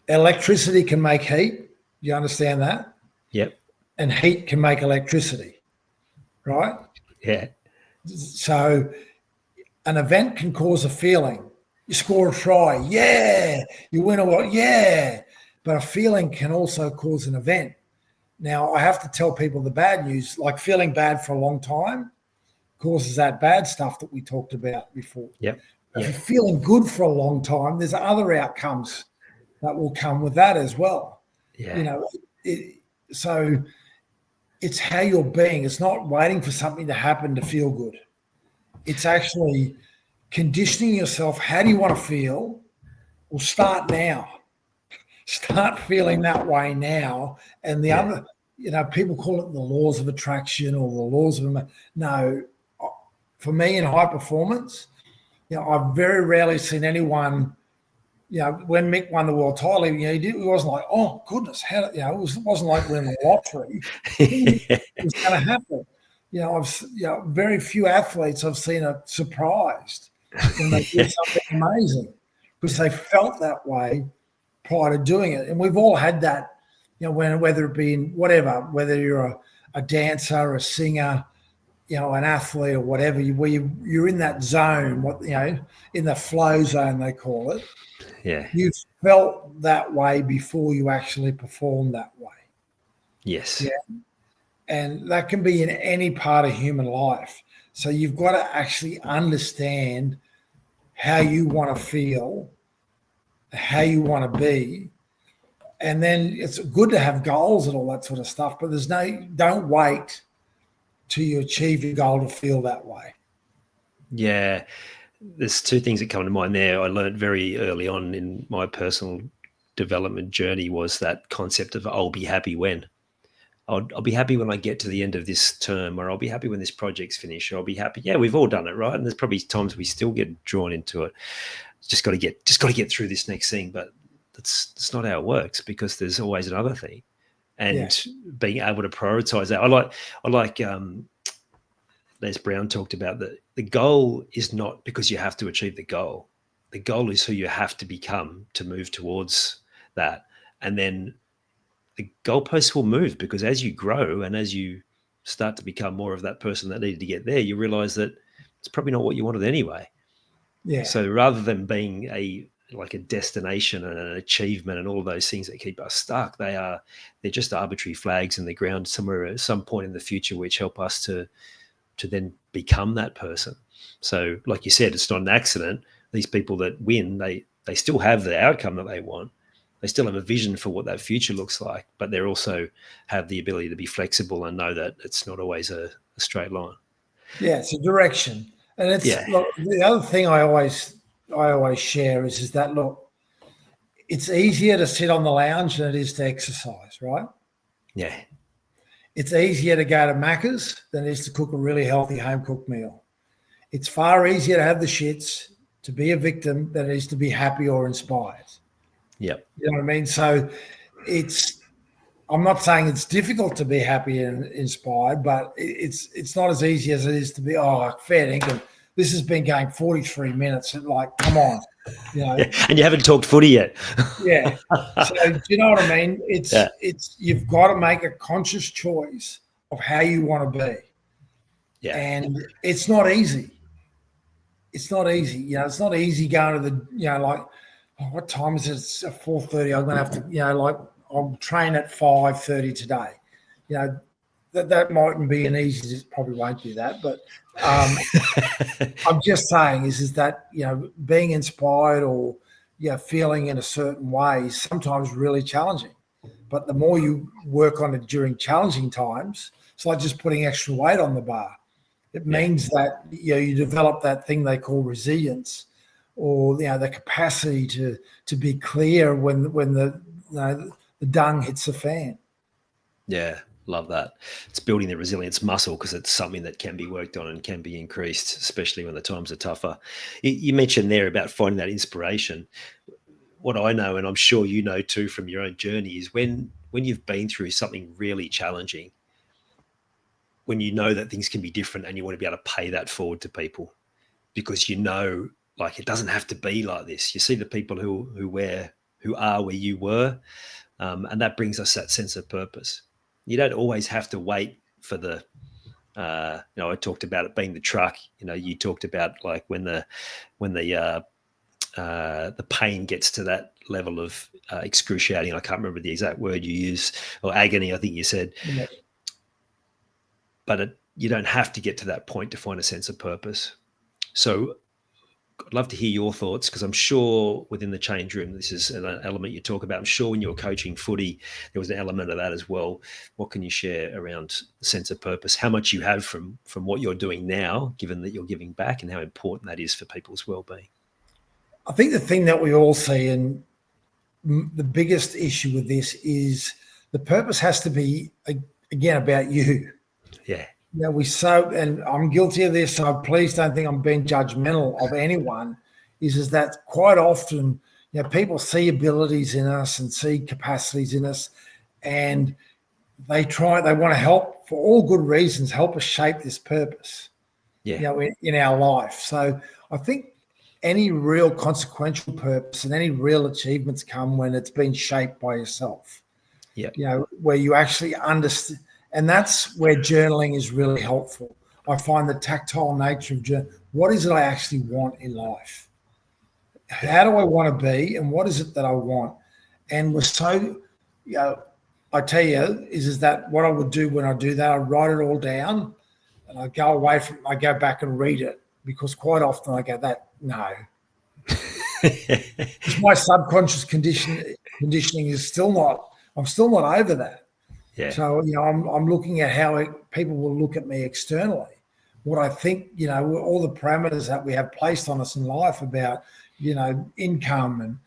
electricity can make heat. You understand that? Yep. And heat can make electricity, right? Yeah. So an event can cause a feeling. You score a try, yeah. You win a lot, yeah. But a feeling can also cause an event. Now, I have to tell people the bad news, like feeling bad for a long time causes that bad stuff that we talked about before. Yep. If you're feeling good for a long time, there's other outcomes that will come with that as well. Yeah. You know, so it's how you're being. It's not waiting for something to happen to feel good. It's actually conditioning yourself. How do you want to feel? Well, start now. Start feeling that way now. And the other, you know, people call it the laws of attraction or the laws of, no, for me in high performance, you know, I've very rarely seen anyone, you know, when Mick won the world title, you know, he wasn't like, oh goodness, how, you know, it wasn't like winning the lottery. It was going to happen. You know, very few athletes I've seen are surprised when they do something amazing because they felt that way prior to doing it. And we've all had that, you know, whether it be in whatever, whether you're a dancer, a singer, you know, an athlete or whatever, where you're in that zone, what, you know, in the flow zone, they call it. Yeah. You felt that way before you actually performed that way. Yes. Yeah. And that can be in any part of human life. So you've got to actually understand how you want to feel, how you want to be. And then it's good to have goals and all that sort of stuff, but don't wait till you achieve your goal to feel that way. Yeah. There's two things that come to mind there. I learned very early on in my personal development journey was that concept of I'll be happy when. I'll be happy when I get to the end of this term, or I'll be happy when this project's finished, or I'll be happy. Yeah, we've all done it, right? And there's probably times we still get drawn into it. Just got to get through this next thing, but that's not how it works because there's always another thing, and being able to prioritize that. I like Les Brown talked about that the goal is not because you have to achieve the goal. The goal is who you have to become to move towards that, and then the goalposts will move because as you grow and as you start to become more of that person that needed to get there, you realize that it's probably not what you wanted anyway. Yeah. So rather than being a destination and an achievement and all of those things that keep us stuck, they're just arbitrary flags in the ground somewhere at some point in the future, which help us to then become that person. So like you said, it's not an accident. These people that win, they still have the outcome that they want. They still have a vision for what that future looks like, but they also have the ability to be flexible and know that it's not always a straight line. Yeah, it's a direction. And look, the other thing I always share is that, look, it's easier to sit on the lounge than it is to exercise, right? Yeah. It's easier to go to Macca's than it is to cook a really healthy home-cooked meal. It's far easier to have the shits, to be a victim, than it is to be happy or inspired. Yep. You know what I mean? So I'm not saying it's difficult to be happy and inspired, but it's not as easy as it is to be, fair dinkum. This has been going 43 minutes. And like, come on, Yeah. And you haven't talked footy yet. Yeah. So do you know what I mean? It's you've got to make a conscious choice of how you want to be. Yeah. And it's not easy. It's not easy. It's not easy going to the, like, what time is it? It's 4:30. I'm going to have to, I'll train at 5:30 today. That mightn't be an easy, it probably won't do that. But I'm just saying is that, being inspired or, feeling in a certain way is sometimes really challenging. But the more you work on it during challenging times, it's like just putting extra weight on the bar. It means that, you develop that thing they call resilience, or, the capacity to be clear when the dung hits the fan. Yeah, love that. It's building the resilience muscle because it's something that can be worked on and can be increased, especially when the times are tougher. You mentioned there about finding that inspiration. What I know, and I'm sure you know too from your own journey, is when you've been through something really challenging, when you know that things can be different and you want to be able to pay that forward to people, because like, it doesn't have to be like this. You see the people who are where you were, and that brings us that sense of purpose. You don't always have to wait for the, I talked about it being the truck. You talked about like when the pain gets to that level of excruciating. I can't remember the exact word you use, or agony, I think you said. Yeah. But you don't have to get to that point to find a sense of purpose. So I'd love to hear your thoughts, because I'm sure within the change room, this is an element you talk about. I'm sure when you were coaching footy, there was an element of that as well. What can you share around the sense of purpose? How much you have from what you're doing now, given that you're giving back, and how important that is for people's well-being? I think the thing that we all see, and the biggest issue with this, is the purpose has to be, again, about you. Yeah. And I'm guilty of this, so please don't think I'm being judgmental of anyone, is that quite often, people see abilities in us and see capacities in us, and they want to help, for all good reasons, help us shape this purpose, in our life. So I think any real consequential purpose and any real achievements come when it's been shaped by yourself. Yeah. Where you actually understand. And that's where journaling is really helpful. I find the tactile nature of journaling. What is it I actually want in life? How do I want to be? And what is it that I want? And we're so, I tell you, is that what I would do when I do that? I write it all down and I go away from it. I go back and read it, because quite often I go, no. My subconscious conditioning is I'm still not over that. Yeah. So, I'm looking at how people will look at me externally. What I think, all the parameters that we have placed on us in life about, income and,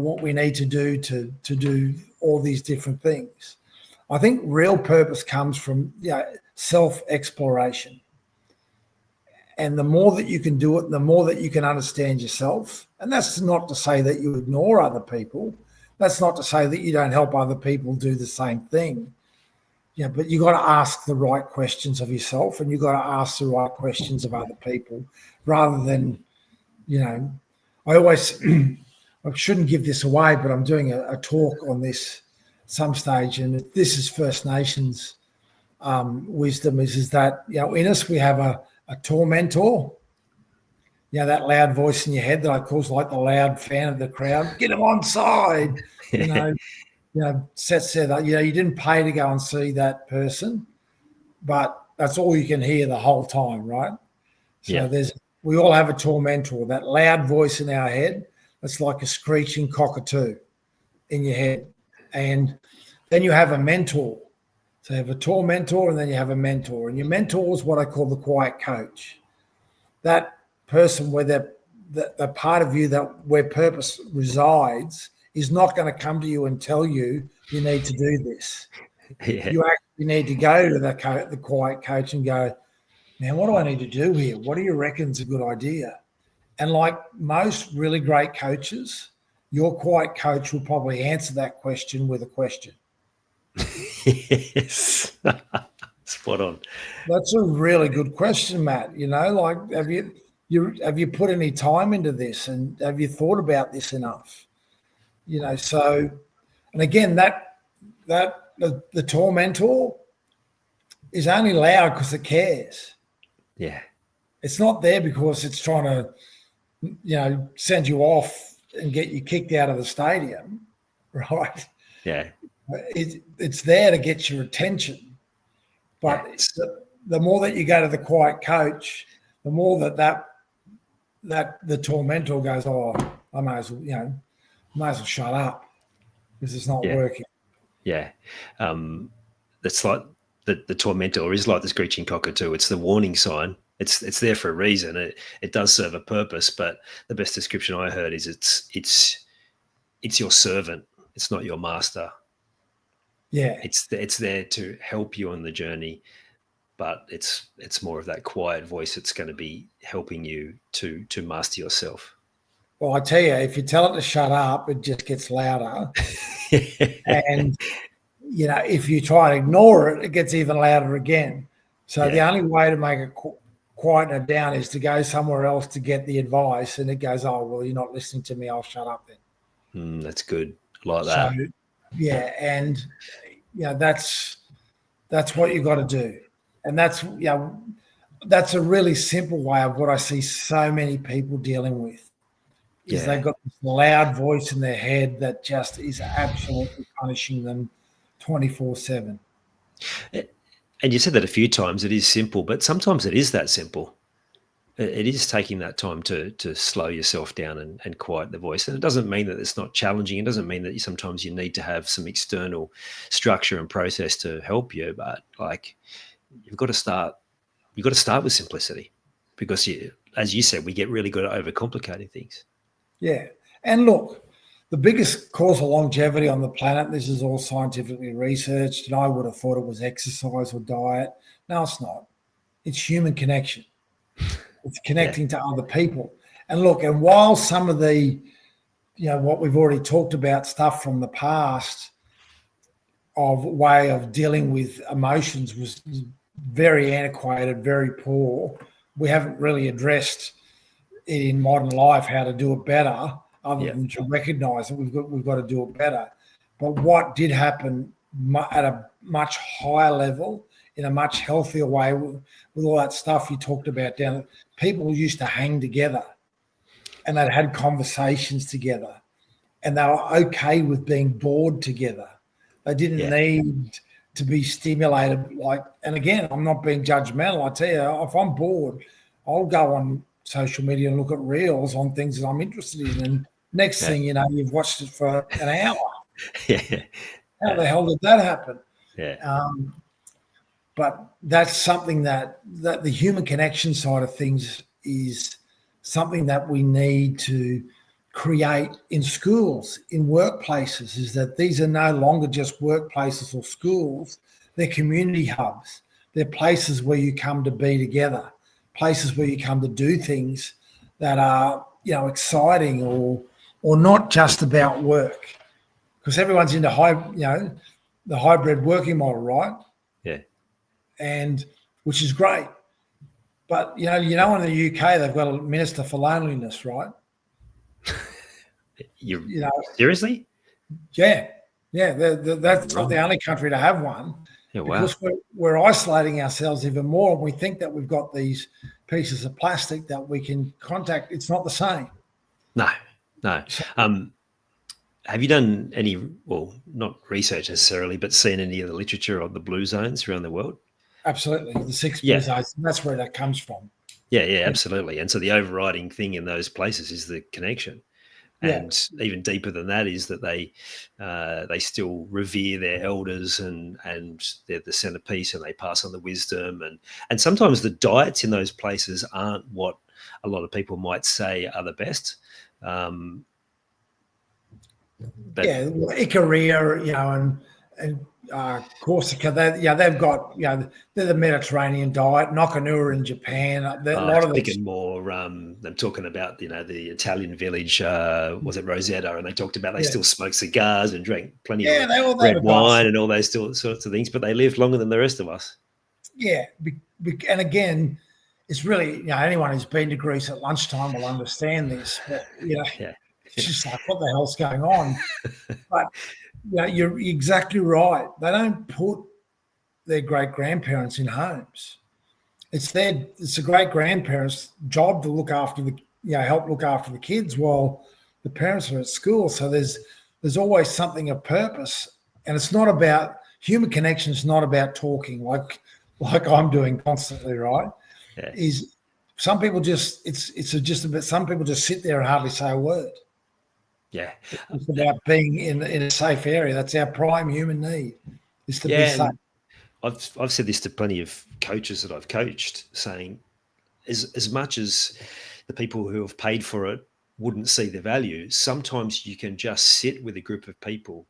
what we need to do to do all these different things. I think real purpose comes from, self-exploration. And the more that you can do it, the more that you can understand yourself. And that's not to say that you ignore other people. That's not to say that you don't help other people do the same thing. Yeah, but you got to ask the right questions of yourself, and you got to ask the right questions of other people, rather than, I always, I shouldn't give this away, but I'm doing a talk on this at some stage, and this is First Nations wisdom, is that, in us we have a tormentor, that loud voice in your head that I call like the loud fan of the crowd. Get him on side, sets there that, you didn't pay to go and see that person, but that's all you can hear the whole time, right? So we all have a tormentor, that loud voice in our head. That's like a screeching cockatoo in your head. And then you have a mentor. So you have a tormentor, and then you have a mentor. And your mentor is what I call the quiet coach. That person where the part of you where purpose resides is not going to come to you and tell you need to do this. Yeah. You actually need to go to the quiet coach and go, man, what do I need to do here? What do you reckon is a good idea? And like most really great coaches, your quiet coach will probably answer that question with a question. Yes. Spot on. That's a really good question, Matt. Like, have you put any time into this, and have you thought about this enough? So, and again, the tormentor is only loud because it cares. Yeah. It's not there because it's trying to, send you off and get you kicked out of the stadium, right? Yeah. It's there to get your attention. But the more that you go to the quiet coach, the more that the tormentor goes, oh, I may as well shut up because it's not working. Yeah. It's like the tormentor is like the screeching cockatoo. It's the warning sign. It's there for a reason. It does serve a purpose, but the best description I heard is it's your servant. It's not your master. Yeah. It's there to help you on the journey, but it's more of that quiet voice that's going to be helping you to master yourself. Well, I tell you, if you tell it to shut up, it just gets louder. And, if you try and ignore it, it gets even louder again. So the only way to make it quieten it down is to go somewhere else to get the advice. And it goes, oh, well, you're not listening to me. I'll shut up then. That's good. I like that. So, yeah. And, that's what you got to do. And that's a really simple way of what I see so many people dealing with. Is they've got this loud voice in their head that just is absolutely punishing them 24/7. And you said that a few times. It is simple, but sometimes it is that simple. It is taking that time to slow yourself down and quiet the voice. And it doesn't mean that it's not challenging. It doesn't mean that sometimes you need to have some external structure and process to help you. But like, you've got to start with simplicity, because as you said, we get really good at overcomplicating things. Yeah. And look, the biggest cause of longevity on the planet, this is all scientifically researched, and I would have thought it was exercise or diet. No, it's not. It's human connection. It's connecting to other people. And look, and while some of the, what we've already talked about, stuff from the past of way of dealing with emotions was very antiquated, very poor, we haven't really addressed in modern life how to do it better, other than to recognise that we've got to do it better. But what did happen at a much higher level, in a much healthier way, with all that stuff you talked about down, people used to hang together and they'd had conversations together, and they were okay with being bored together. They didn't need to be stimulated. And again, I'm not being judgmental. I tell you, if I'm bored, I'll go on social media and look at reels on things that I'm interested in. And next thing you know, you've watched it for an hour. How the hell did that happen? But that's something that the human connection side of things is something that we need to create in schools, in workplaces, is that these are no longer just workplaces or schools. They're community hubs. They're places where you come to be together, places where you come to do things that are, exciting or not just about work. Because everyone's into the hybrid working model, right? Yeah. And which is great. But in the UK they've got a minister for loneliness, right? Seriously? Yeah. That's not the only country to have one. Yeah, wow. Because we're isolating ourselves even more, and we think that we've got these pieces of plastic that we can contact. It's not the same. No. Have you done any, well, not research necessarily, but seen any of the literature on the blue zones around the world? Absolutely. The 6 blue zones, that's where that comes from. Yeah, absolutely. And so the overriding thing in those places is the connection. And even deeper than that is that they still revere their elders, and they're the centerpiece, and they pass on the wisdom. And sometimes the diets in those places aren't what a lot of people might say are the best. But Ikaria, and Corsica. They've got they're the Mediterranean diet. Nakanura in Japan. A lot of speaking more, I'm talking about the Italian village. Was it Rosetta? And they talked about they still smoke cigars and drank plenty of red wine and all those sorts of things, but they lived longer than the rest of us. Yeah, and again, it's really anyone who's been to Greece at lunchtime will understand this. But it's just like, what the hell's going on? But you're exactly right. They don't put their great grandparents in homes. It's the great grandparents' job to look after help look after the kids while the parents are at school. So there's always something of purpose, and it's not about human connection. It's not about talking like I'm doing constantly, right? Yeah. Is some people just some people just sit there and hardly say a word. Yeah, it's about being in a safe area. That's our prime human need, is to be safe. I've said this to plenty of coaches that I've coached, saying as much as the people who have paid for it wouldn't see the value, sometimes you can just sit with a group of people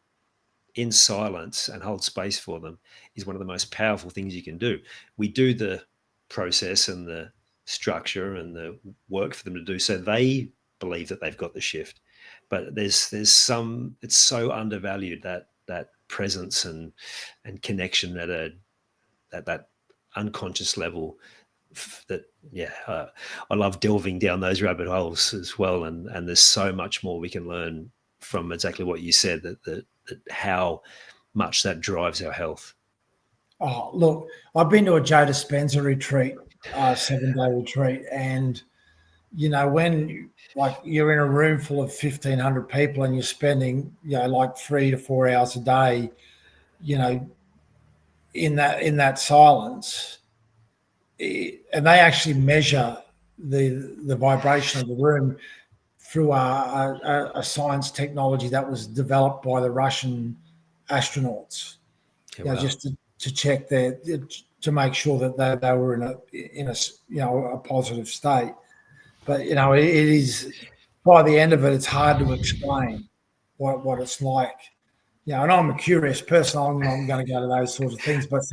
in silence and hold space for them is one of the most powerful things you can do. We do the process and the structure and the work for them to do so they believe that they've got the shift. But there's some, it's so undervalued, that presence and connection at that unconscious level, that I love delving down those rabbit holes as well, and there's so much more we can learn from exactly what you said, that how much that drives our health. Oh, look, I've been to a Joe Dispenza retreat, 7-day retreat, and when you're in a room full of 1,500 people and you're spending 3 to 4 hours a day, in that silence, and they actually measure the vibration of the room through a science technology that was developed by the Russian astronauts, just to check to make sure that they were in a positive state. But it is, by the end of it, it's hard to explain what it's like. And I'm a curious person. I'm not going to go to those sorts of things, but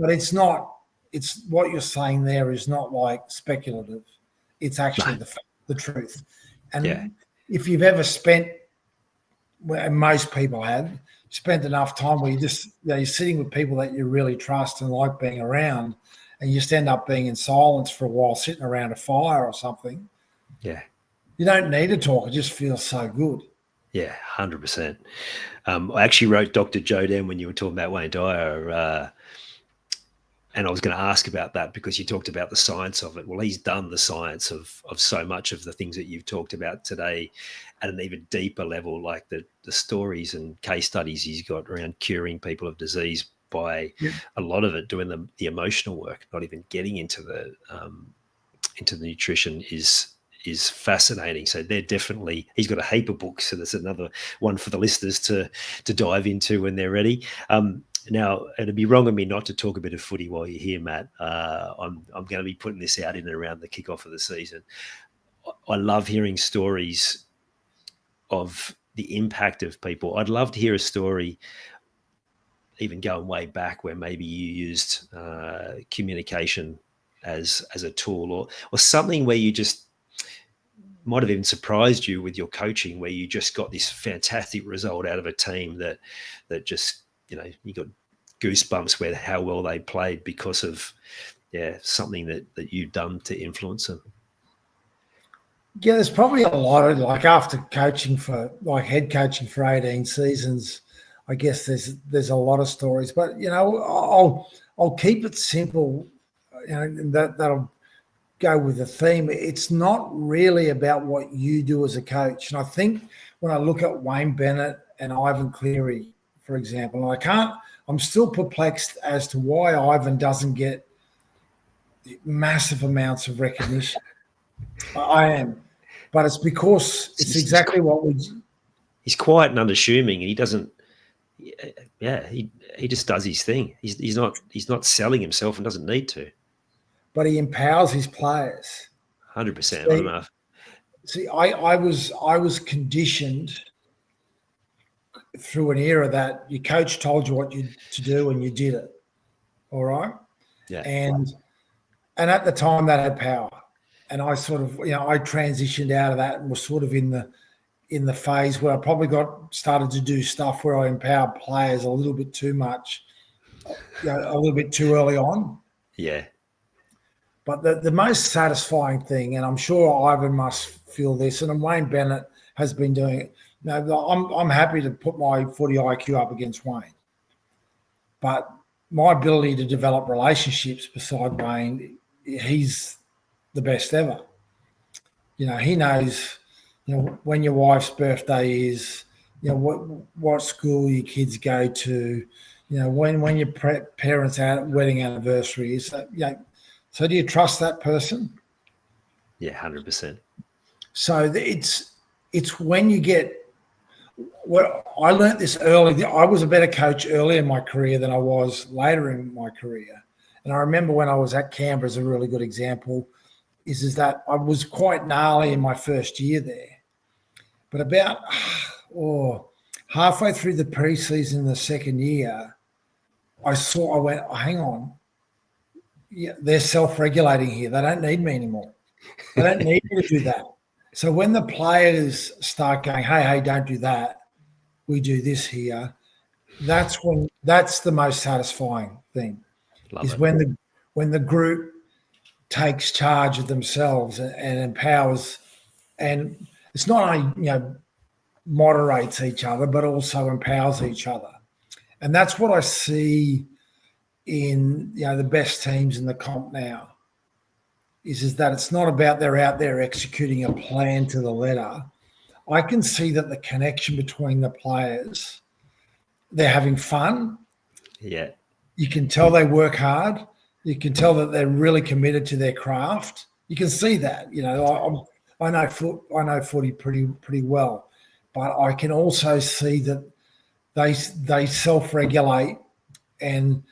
it's not. It's what you're saying there is not like speculative. It's actually the truth. And if you've ever spent, and most people have, spent enough time where you're sitting with people that you really trust and like being around, and you just end up being in silence for a while, sitting around a fire or something. Yeah. You don't need to talk. It just feels so good. Yeah, 100%. I actually wrote Dr. Joe down when you were talking about Wayne Dyer, and I was going to ask about that because you talked about the science of it. Well, he's done the science of so much of the things that you've talked about today at an even deeper level, like the stories and case studies he's got around curing people of disease by a lot of it doing the emotional work, not even getting into the nutrition is fascinating. So they're definitely, he's got a heap of books, so there's another one for the listeners to dive into when they're ready. Now, it'd be wrong of me not to talk a bit of footy while you're here, Matt. I'm going to be putting this out in and around the kickoff of the season. I love hearing stories of the impact of people. I'd love to hear a story, even going way back, where maybe you used communication as a tool, or something where you just might have even surprised you with your coaching, where you just got this fantastic result out of a team that just, you got goosebumps with how well they played because of something that you've done to influence them. Yeah, there's probably a lot of, after coaching head coaching for 18 seasons, I guess there's a lot of stories, but I'll keep it simple. That'll go with the theme. It's not really about what you do as a coach. And I think when I look at Wayne Bennett and Ivan Cleary, for example, I'm still perplexed as to why Ivan doesn't get massive amounts of recognition. I am, but it's because it's exactly what he's quiet and unassuming, and he doesn't. He just does his thing. He's not selling himself and doesn't need to. But he empowers his players. 100%. I don't know. See, I was conditioned through an era that your coach told you what to do and you did it. All right. Yeah. And at the time that had power. And I sort of, I transitioned out of that and was sort of in the phase where I probably started to do stuff where I empowered players a little bit too much, a little bit too early on. Yeah. But the most satisfying thing, and I'm sure Ivan must feel this, and Wayne Bennett has been doing it. I'm happy to put my footy IQ up against Wayne, but my ability to develop relationships beside Wayne, he's the best ever. He knows, when your wife's birthday is, what school your kids go to, when your parents' wedding anniversary is. So do you trust that person? Yeah, 100%. So it's when you get. Well, I learned this early. I was a better coach early in my career than I was later in my career. And I remember when I was at Canberra as a really good example, is that I was quite gnarly in my first year there. But about halfway through the preseason the second year, I went, hang on. Yeah, they're self-regulating here. They don't need me anymore. They don't need me to do that. So when the players start going, hey, don't do that, we do this here, that's the most satisfying thing. When the group takes charge of themselves and empowers, and it's not only moderates each other, but also empowers each other. And that's what I see in the best teams in the comp now. Is that it's not about they're out there executing a plan to the letter. I can see that the connection between the players, they're having fun. Yeah. You can tell they work hard. You can tell that they're really committed to their craft. You can see that. I know footy pretty well, but I can also see that they self-regulate, and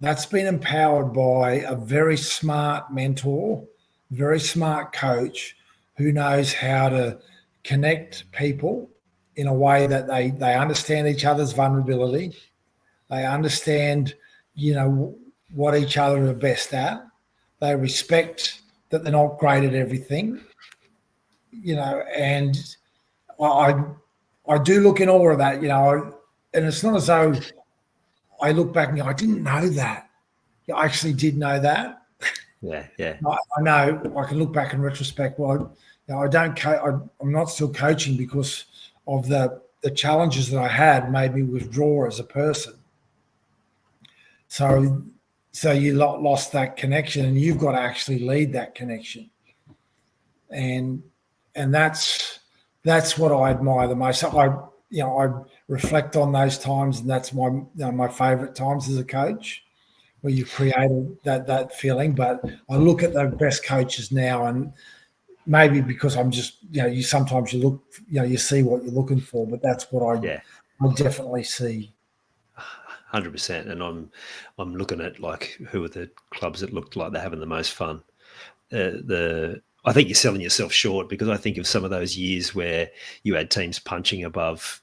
that's been empowered by a very smart mentor, very smart coach who knows how to connect people in a way that they understand each other's vulnerability. They understand, what each other are best at. They respect that they're not great at everything, and I do look in all of that, and it's not as though I look back and go, I didn't know that. I actually did know that. Yeah, yeah. I know I can look back in retrospect. Well, I don't. I'm not still coaching because of the challenges that I had made me withdraw as a person. So you lost that connection, and you've got to actually lead that connection. And that's what I admire the most. I reflect on those times, and that's my favorite times as a coach, where you've created that feeling. But I look at the best coaches now, and maybe because I'm just, you sometimes you look, you see what you're looking for, but that's what I definitely see. 100%. And I'm looking at like who are the clubs that looked like they're having the most fun. I think you're selling yourself short, because I think of some of those years where you had teams punching above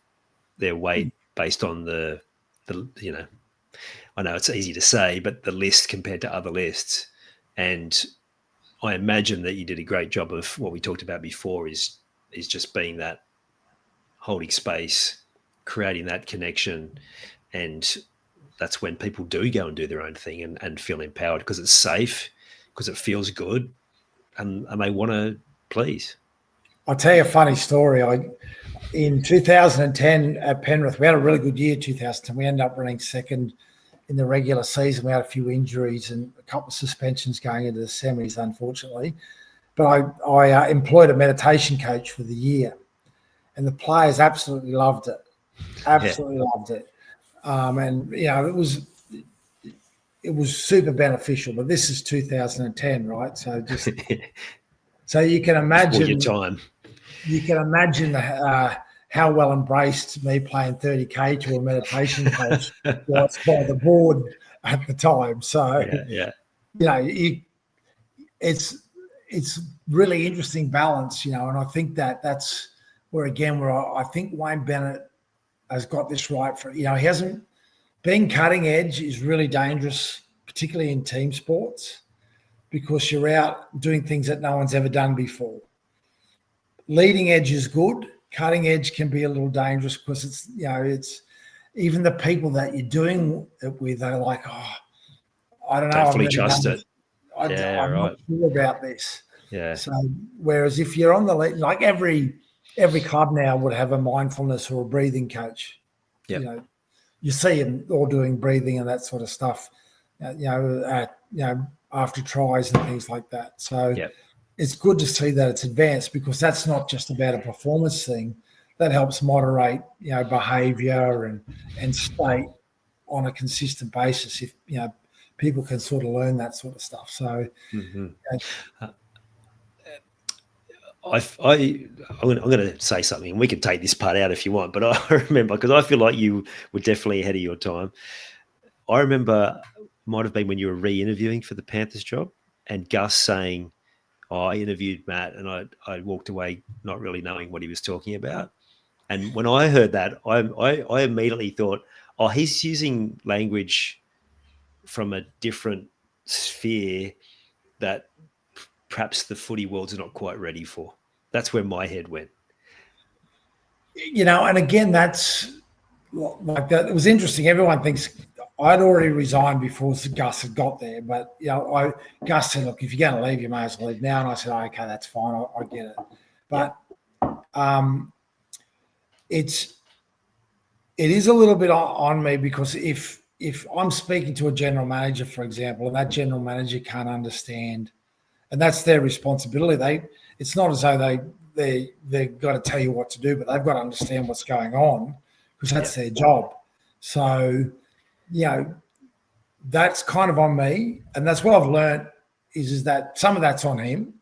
their weight based on the I know it's easy to say, but the list compared to other lists. And I imagine that you did a great job of what we talked about before is just being that holding space, creating that connection. And that's when people do go and do their own thing and feel empowered, because it's safe, because it feels good, and they want to please. I'll tell you a funny story. In 2010 at Penrith, we had a really good year, 2010. We ended up running second in the regular season. We had a few injuries and a couple of suspensions going into the semis, unfortunately. But I employed a meditation coach for the year, and the players absolutely loved it. Absolutely loved it. And, it was super beneficial. But this is 2010, right? So so you can imagine your time. You can imagine how well embraced me playing 30K to a meditation coach was by the board at the time. So, it's really interesting balance, and I think that's where I think Wayne Bennett has got this right for, he hasn't, being cutting edge is really dangerous, particularly in team sports, because you're out doing things that no one's ever done before. Leading edge is good. Cutting edge can be a little dangerous because it's even the people that you're doing it with are like, oh, I don't know. Don't fully trust it. I'm not sure about this. Yeah. So whereas if you're on the lead, like every club now would have a mindfulness or a breathing coach. Yeah. You see them all doing breathing and that sort of stuff. After tries and things like that. So it's good to see that it's advanced, because that's not just about a performance thing. That helps moderate, behaviour and state on a consistent basis. If people can sort of learn that sort of stuff. So. I'm going to say something, and we can take this part out if you want, but I remember, because I feel like you were definitely ahead of your time. I remember, might have been when you were re-interviewing for the Panthers job, and Gus saying, I interviewed Matt and I walked away not really knowing what he was talking about. And when I heard that, I immediately thought, oh, he's using language from a different sphere that perhaps the footy world's not quite ready for. That's where my head went. And again, that's like that. It was interesting. Everyone thinks I'd already resigned before Gus had got there, but Gus said, "Look, if you're going to leave, you may as well leave now." And I said, oh, "Okay, that's fine. I get it." But it is a little bit on me, because if I'm speaking to a general manager, for example, and that general manager can't understand, and that's their responsibility. It's not as though they've got to tell you what to do, but they've got to understand what's going on, because that's their job. So, that's kind of on me, and that's what I've learned is that some of that's on him.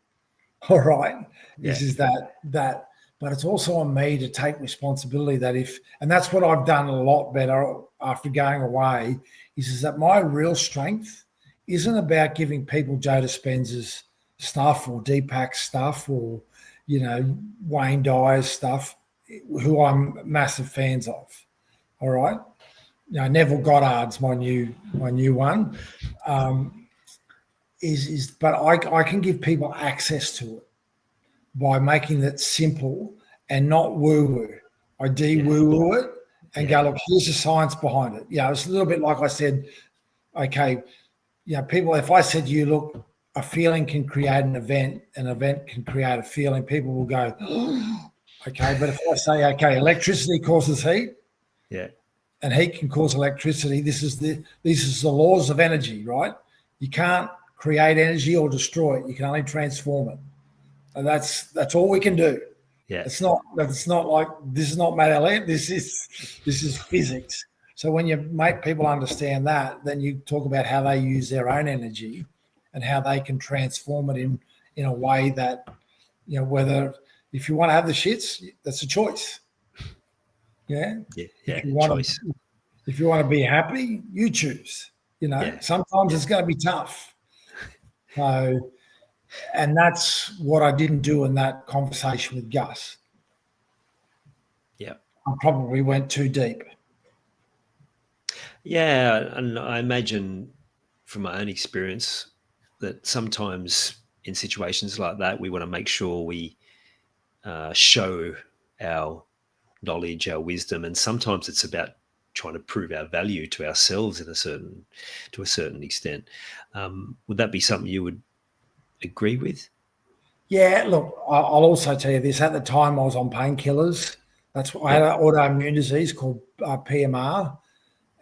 All right, is that, but it's also on me to take responsibility. And that's what I've done a lot better after going away. Is that my real strength isn't about giving people Joe Dispenza's stuff or Deepak's stuff or Wayne Dyer's stuff, who I'm massive fans of. All right. Neville Goddard's my new one. But I can give people access to it by making it simple and not woo-woo. I de-woo-woo it and go, look, here's the science behind it. It's a little bit like I said, okay, people, if I said to you, look, a feeling can create an event can create a feeling, people will go, oh, okay. But if I say, okay, electricity causes heat, and heat can cause electricity, this is the laws of energy, right? You can't create energy or destroy it. You can only transform it. And that's all we can do. Yeah. It's not like, this is not Matt Elliott. This is physics. So when you make people understand that, then you talk about how they use their own energy and how they can transform it in a way that, whether if you want to have the shits, that's a choice. Yeah. If you want to be happy, you choose. Sometimes it's going to be tough. So, and that's what I didn't do in that conversation with Gus. Yeah. I probably went too deep. Yeah, and I imagine from my own experience that sometimes in situations like that, we want to make sure we show our knowledge, our wisdom, and sometimes it's about trying to prove our value to ourselves to a certain extent. Would that be something you would agree with? Yeah, look, I'll also tell you this. At the time, I was on painkillers. I had an autoimmune disease called PMR,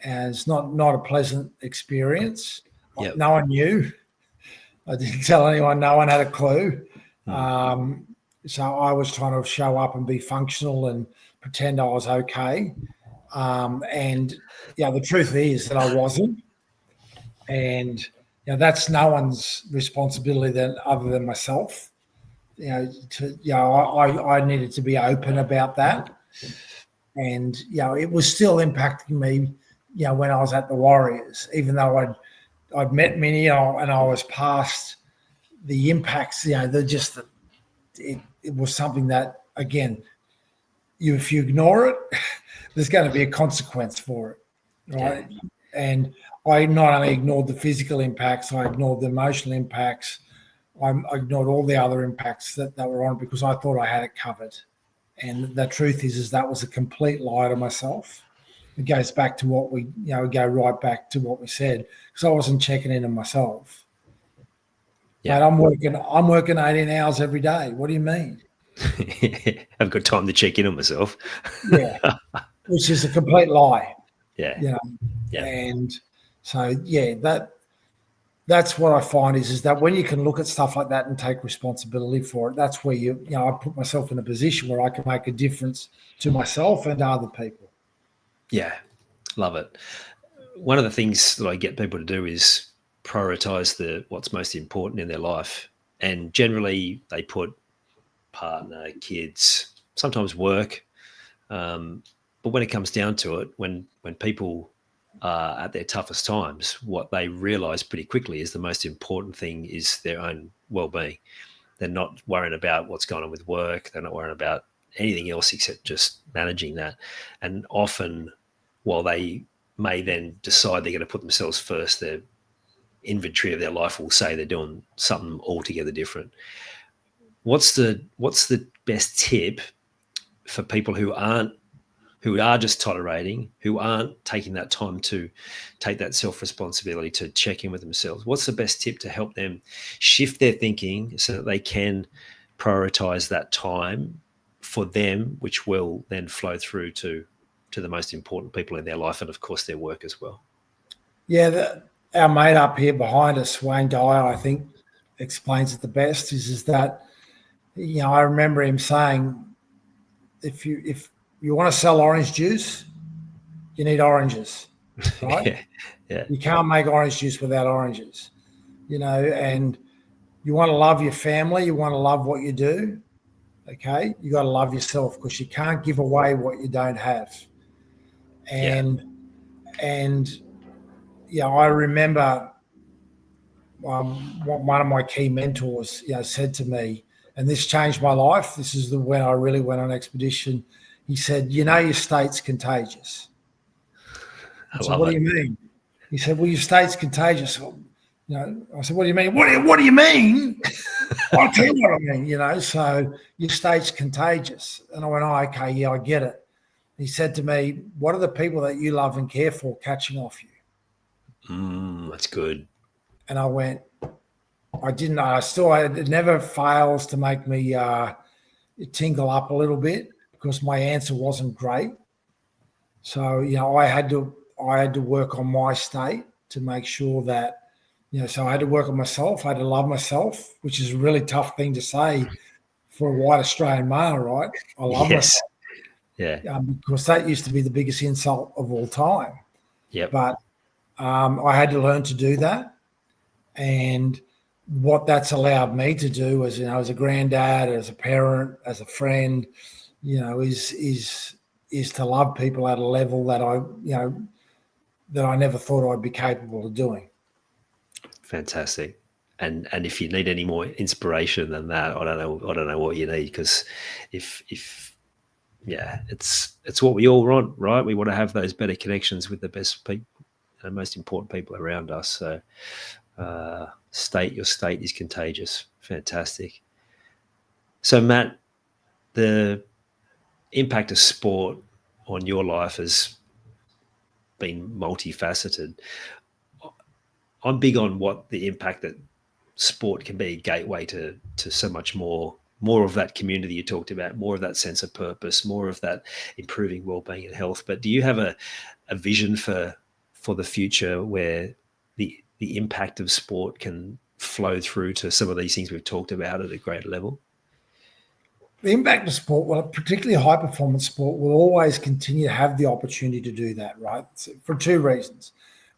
and it's not a pleasant experience. Yep. No one knew. I didn't tell anyone. No one had a clue. So I was trying to show up and be functional and pretend I was okay. And the truth is that I wasn't. And that's no one's responsibility other than myself. I needed to be open about that. And it was still impacting me. When I was at the Warriors, even though I'd met many and I was past the impacts. It was something that, again, if you ignore it, there's going to be a consequence for it, right? Yeah. And I not only ignored the physical impacts, I ignored the emotional impacts. I ignored all the other impacts that were on because I thought I had it covered. And the truth is that was a complete lie to myself. It goes back to what we, go right back to what we said, because I wasn't checking in on myself. Yeah. Mate, I'm working 18 hours every day. What do you mean? I've got time to check in on myself. Yeah, which is a complete lie. Yeah. Yeah. And so, that's what I find is that when you can look at stuff like that and take responsibility for it, that's where I put myself in a position where I can make a difference to myself and to other people. Yeah, love it. One of the things that I get people to do is prioritize what's most important in their life. And generally they put partner, kids, sometimes work. But when it comes down to it, when people are at their toughest times, what they realize pretty quickly is the most important thing is their own well-being. They're not worrying about what's going on with work. They're not worrying about anything else except just managing that. And often, while they may then decide they're going to put themselves first, their inventory of their life will say they're doing something altogether different. What's the best tip for people who are just tolerating, who aren't taking that time to take that self-responsibility to check in with themselves? What's the best tip to help them shift their thinking so that they can prioritize that time for them, which will then flow through to the most important people in their life and, of course, their work as well? Yeah, our mate up here behind us, Wayne Dyer, I think explains it the best, is that, I remember him saying, if you want to sell orange juice, you need oranges, right? Yeah. You can't make orange juice without oranges, and you want to love your family, you want to love what you do, okay? You got to love yourself because you can't give away what you don't have. And I remember one of my key mentors, said to me, and this changed my life. This is when I really went on expedition. He said, your state's contagious. I said, what do you mean? He said, well, your state's contagious. I said, what do you mean? What do you mean? I'll tell you what I mean, so your state's contagious. And I went, oh, okay, yeah, I get it. He said to me, what are the people that you love and care for catching off you? That's good. And I went, I didn't know. It never fails to make me tingle up a little bit because my answer wasn't great. So, I had to work on my state to make sure that, so I had to work on myself. I had to love myself, which is a really tough thing to say for a white Australian male, right? I love myself. Yeah. Because that used to be the biggest insult of all time. Yep. But I had to learn to do that. And what that's allowed me to do as a granddad, as a parent, as a friend, is to love people at a level that I never thought I'd be capable of doing. Fantastic. And if you need any more inspiration than that, I don't know what you need, because if it's what we all want, right? We want to have those better connections with the best people and most important people around us. So your state is contagious. Fantastic. So Matt, the impact of sport on your life has been multifaceted. I'm big on what the impact that sport can be a gateway to so much more of that community you talked about, more of that sense of purpose, more of that improving well-being and health. But do you have a vision for the future where the impact of sport can flow through to some of these things we've talked about at a greater level? The impact of sport, well, particularly high performance sport, will always continue to have the opportunity to do that, right? So for two reasons.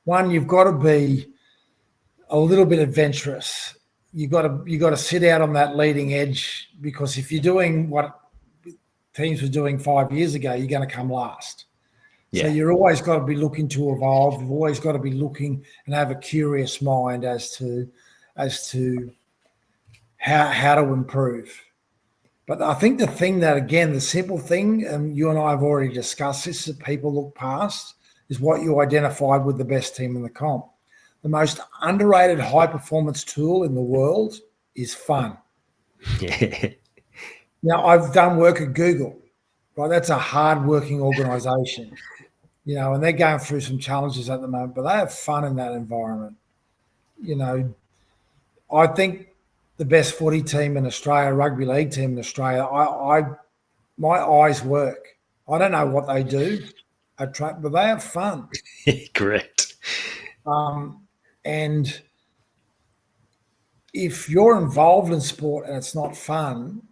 One, you've got to be a little bit adventurous. You got to sit out on that leading edge, because if you're doing what teams were doing 5 years ago, you're going to come last. Yeah. So you're always got to be looking to evolve. You've always got to be looking and have a curious mind as to how to improve. But I think the thing that, again, the simple thing, and you and I have already discussed this, that people look past, is what you identified with the best team in the comp. The most underrated high-performance tool in the world is fun. Yeah. Now, I've done work at Google, right? That's a hard-working organization, and they're going through some challenges at the moment, but they have fun in that environment. I think the best footy team in Australia, rugby league team in Australia, my eyes work. I don't know what they do, but they have fun. Correct. And if you're involved in sport and it's not fun,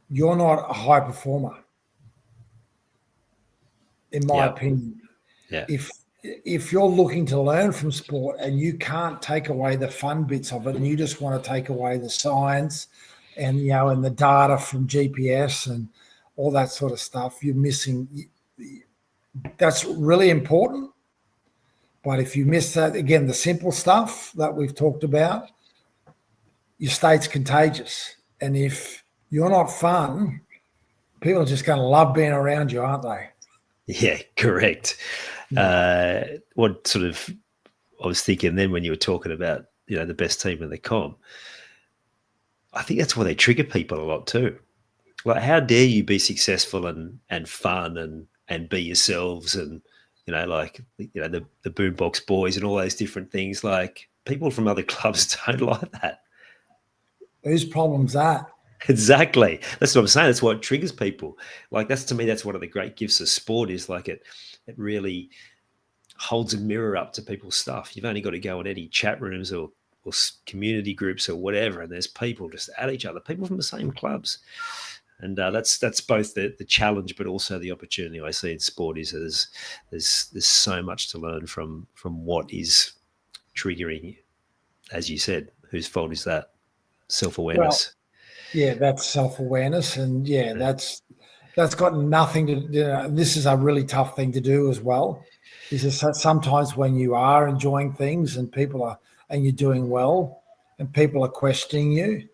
you're not a high performer, in my opinion. Yeah. If you're looking to learn from sport and you can't take away the fun bits of it, and you just want to take away the science and and the data from GPS and all that sort of stuff, you're missing. That's really important. But if you miss that, again, the simple stuff that we've talked about, your state's contagious. And if you're not fun, people are just going to love being around you, aren't they? Yeah, correct. What sort of, I was thinking then when you were talking about, the best team in the comp, I think that's why they trigger people a lot too. Like, how dare you be successful and fun and be yourselves, and the Boombox Boys and all those different things. Like, people from other clubs don't like that. Whose problem's that? Exactly. That's what I'm saying. That's what triggers people. Like, to me, that's one of the great gifts of sport, is like it really holds a mirror up to people's stuff. You've only got to go in any chat rooms or community groups or whatever, and there's people just at each other, people from the same clubs. And that's both the challenge, but also the opportunity I see in sport. Is there's so much to learn from what is triggering, as you said. Whose fault is that? Self-awareness. Well, yeah, that's self-awareness, and that's got nothing to do. This is a really tough thing to do as well. Is that sometimes when you are enjoying things and you're doing well, and people are questioning you,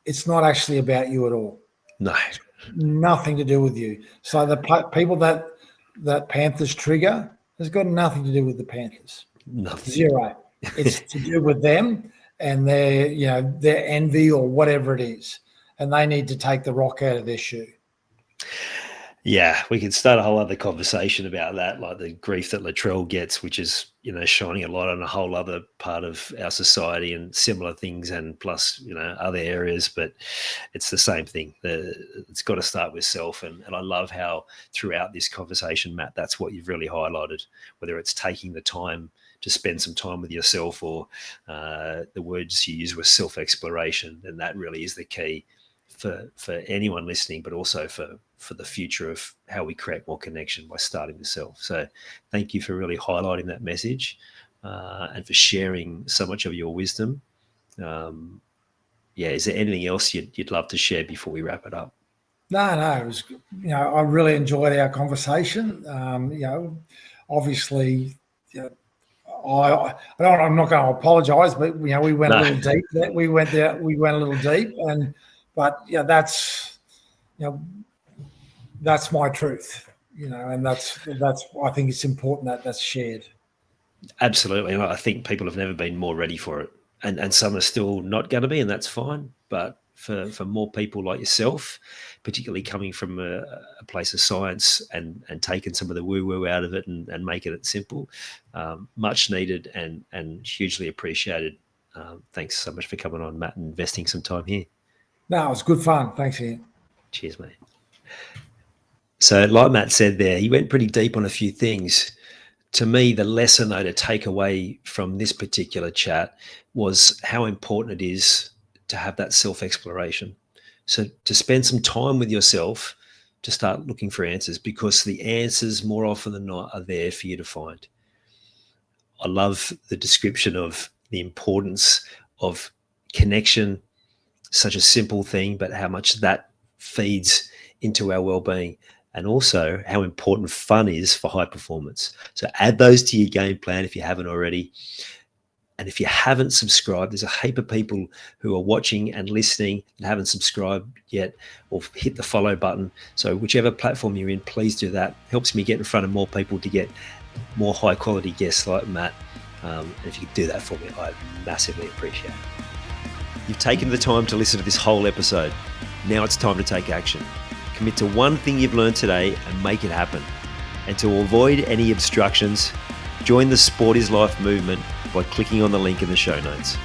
it's not actually about you at all. No. Nothing to do with you. So the people that Panthers trigger has got nothing to do with the Panthers. Nothing. Zero. It's to do with them and their envy or whatever it is. And they need to take the rock out of their shoe. Yeah, we could start a whole other conversation about that, like the grief that Latrell gets, which is, shining a light on a whole other part of our society and similar things, and plus, other areas. But it's the same thing. It's got to start with self. And I love how throughout this conversation, Matt, that's what you've really highlighted, whether it's taking the time to spend some time with yourself, or the words you use were self-exploration. And that really is the key for anyone listening, but also for the future of how we create more connection by starting with self. So thank you for really highlighting that message and for sharing so much of your wisdom. Is there anything else you'd love to share before we wrap it up? No, it was, I really enjoyed our conversation. Obviously, I'm not going to apologise, but we went a little deep. We went a little deep, but that's my truth, and that's I think it's important that's shared. Absolutely, and I think people have never been more ready for it, and some are still not going to be, and that's fine. But for more people like yourself, particularly coming from a place of science and taking some of the woo-woo out of it and making it simple, much needed and hugely appreciated. Thanks so much for coming on, Matt, and investing some time here. No, it was good fun. Thanks, Ian. Cheers, mate. So like Matt said there, he went pretty deep on a few things. To me, the lesson though to take away from this particular chat was how important it is to have that self-exploration. So to spend some time with yourself to start looking for answers, because the answers more often than not are there for you to find. I love the description of the importance of connection, such a simple thing, but how much that feeds into our well-being, and also how important fun is for high performance. So add those to your game plan if you haven't already. And if you haven't subscribed, there's a heap of people who are watching and listening and haven't subscribed yet, or hit the follow button. So whichever platform you're in, please do that. Helps me get in front of more people to get more high quality guests like Matt. And if you could do that for me, I'd massively appreciate it. You've taken the time to listen to this whole episode. Now it's time to take action. Commit to one thing you've learned today and make it happen. And to avoid any obstructions, join the Sport is Life movement by clicking on the link in the show notes.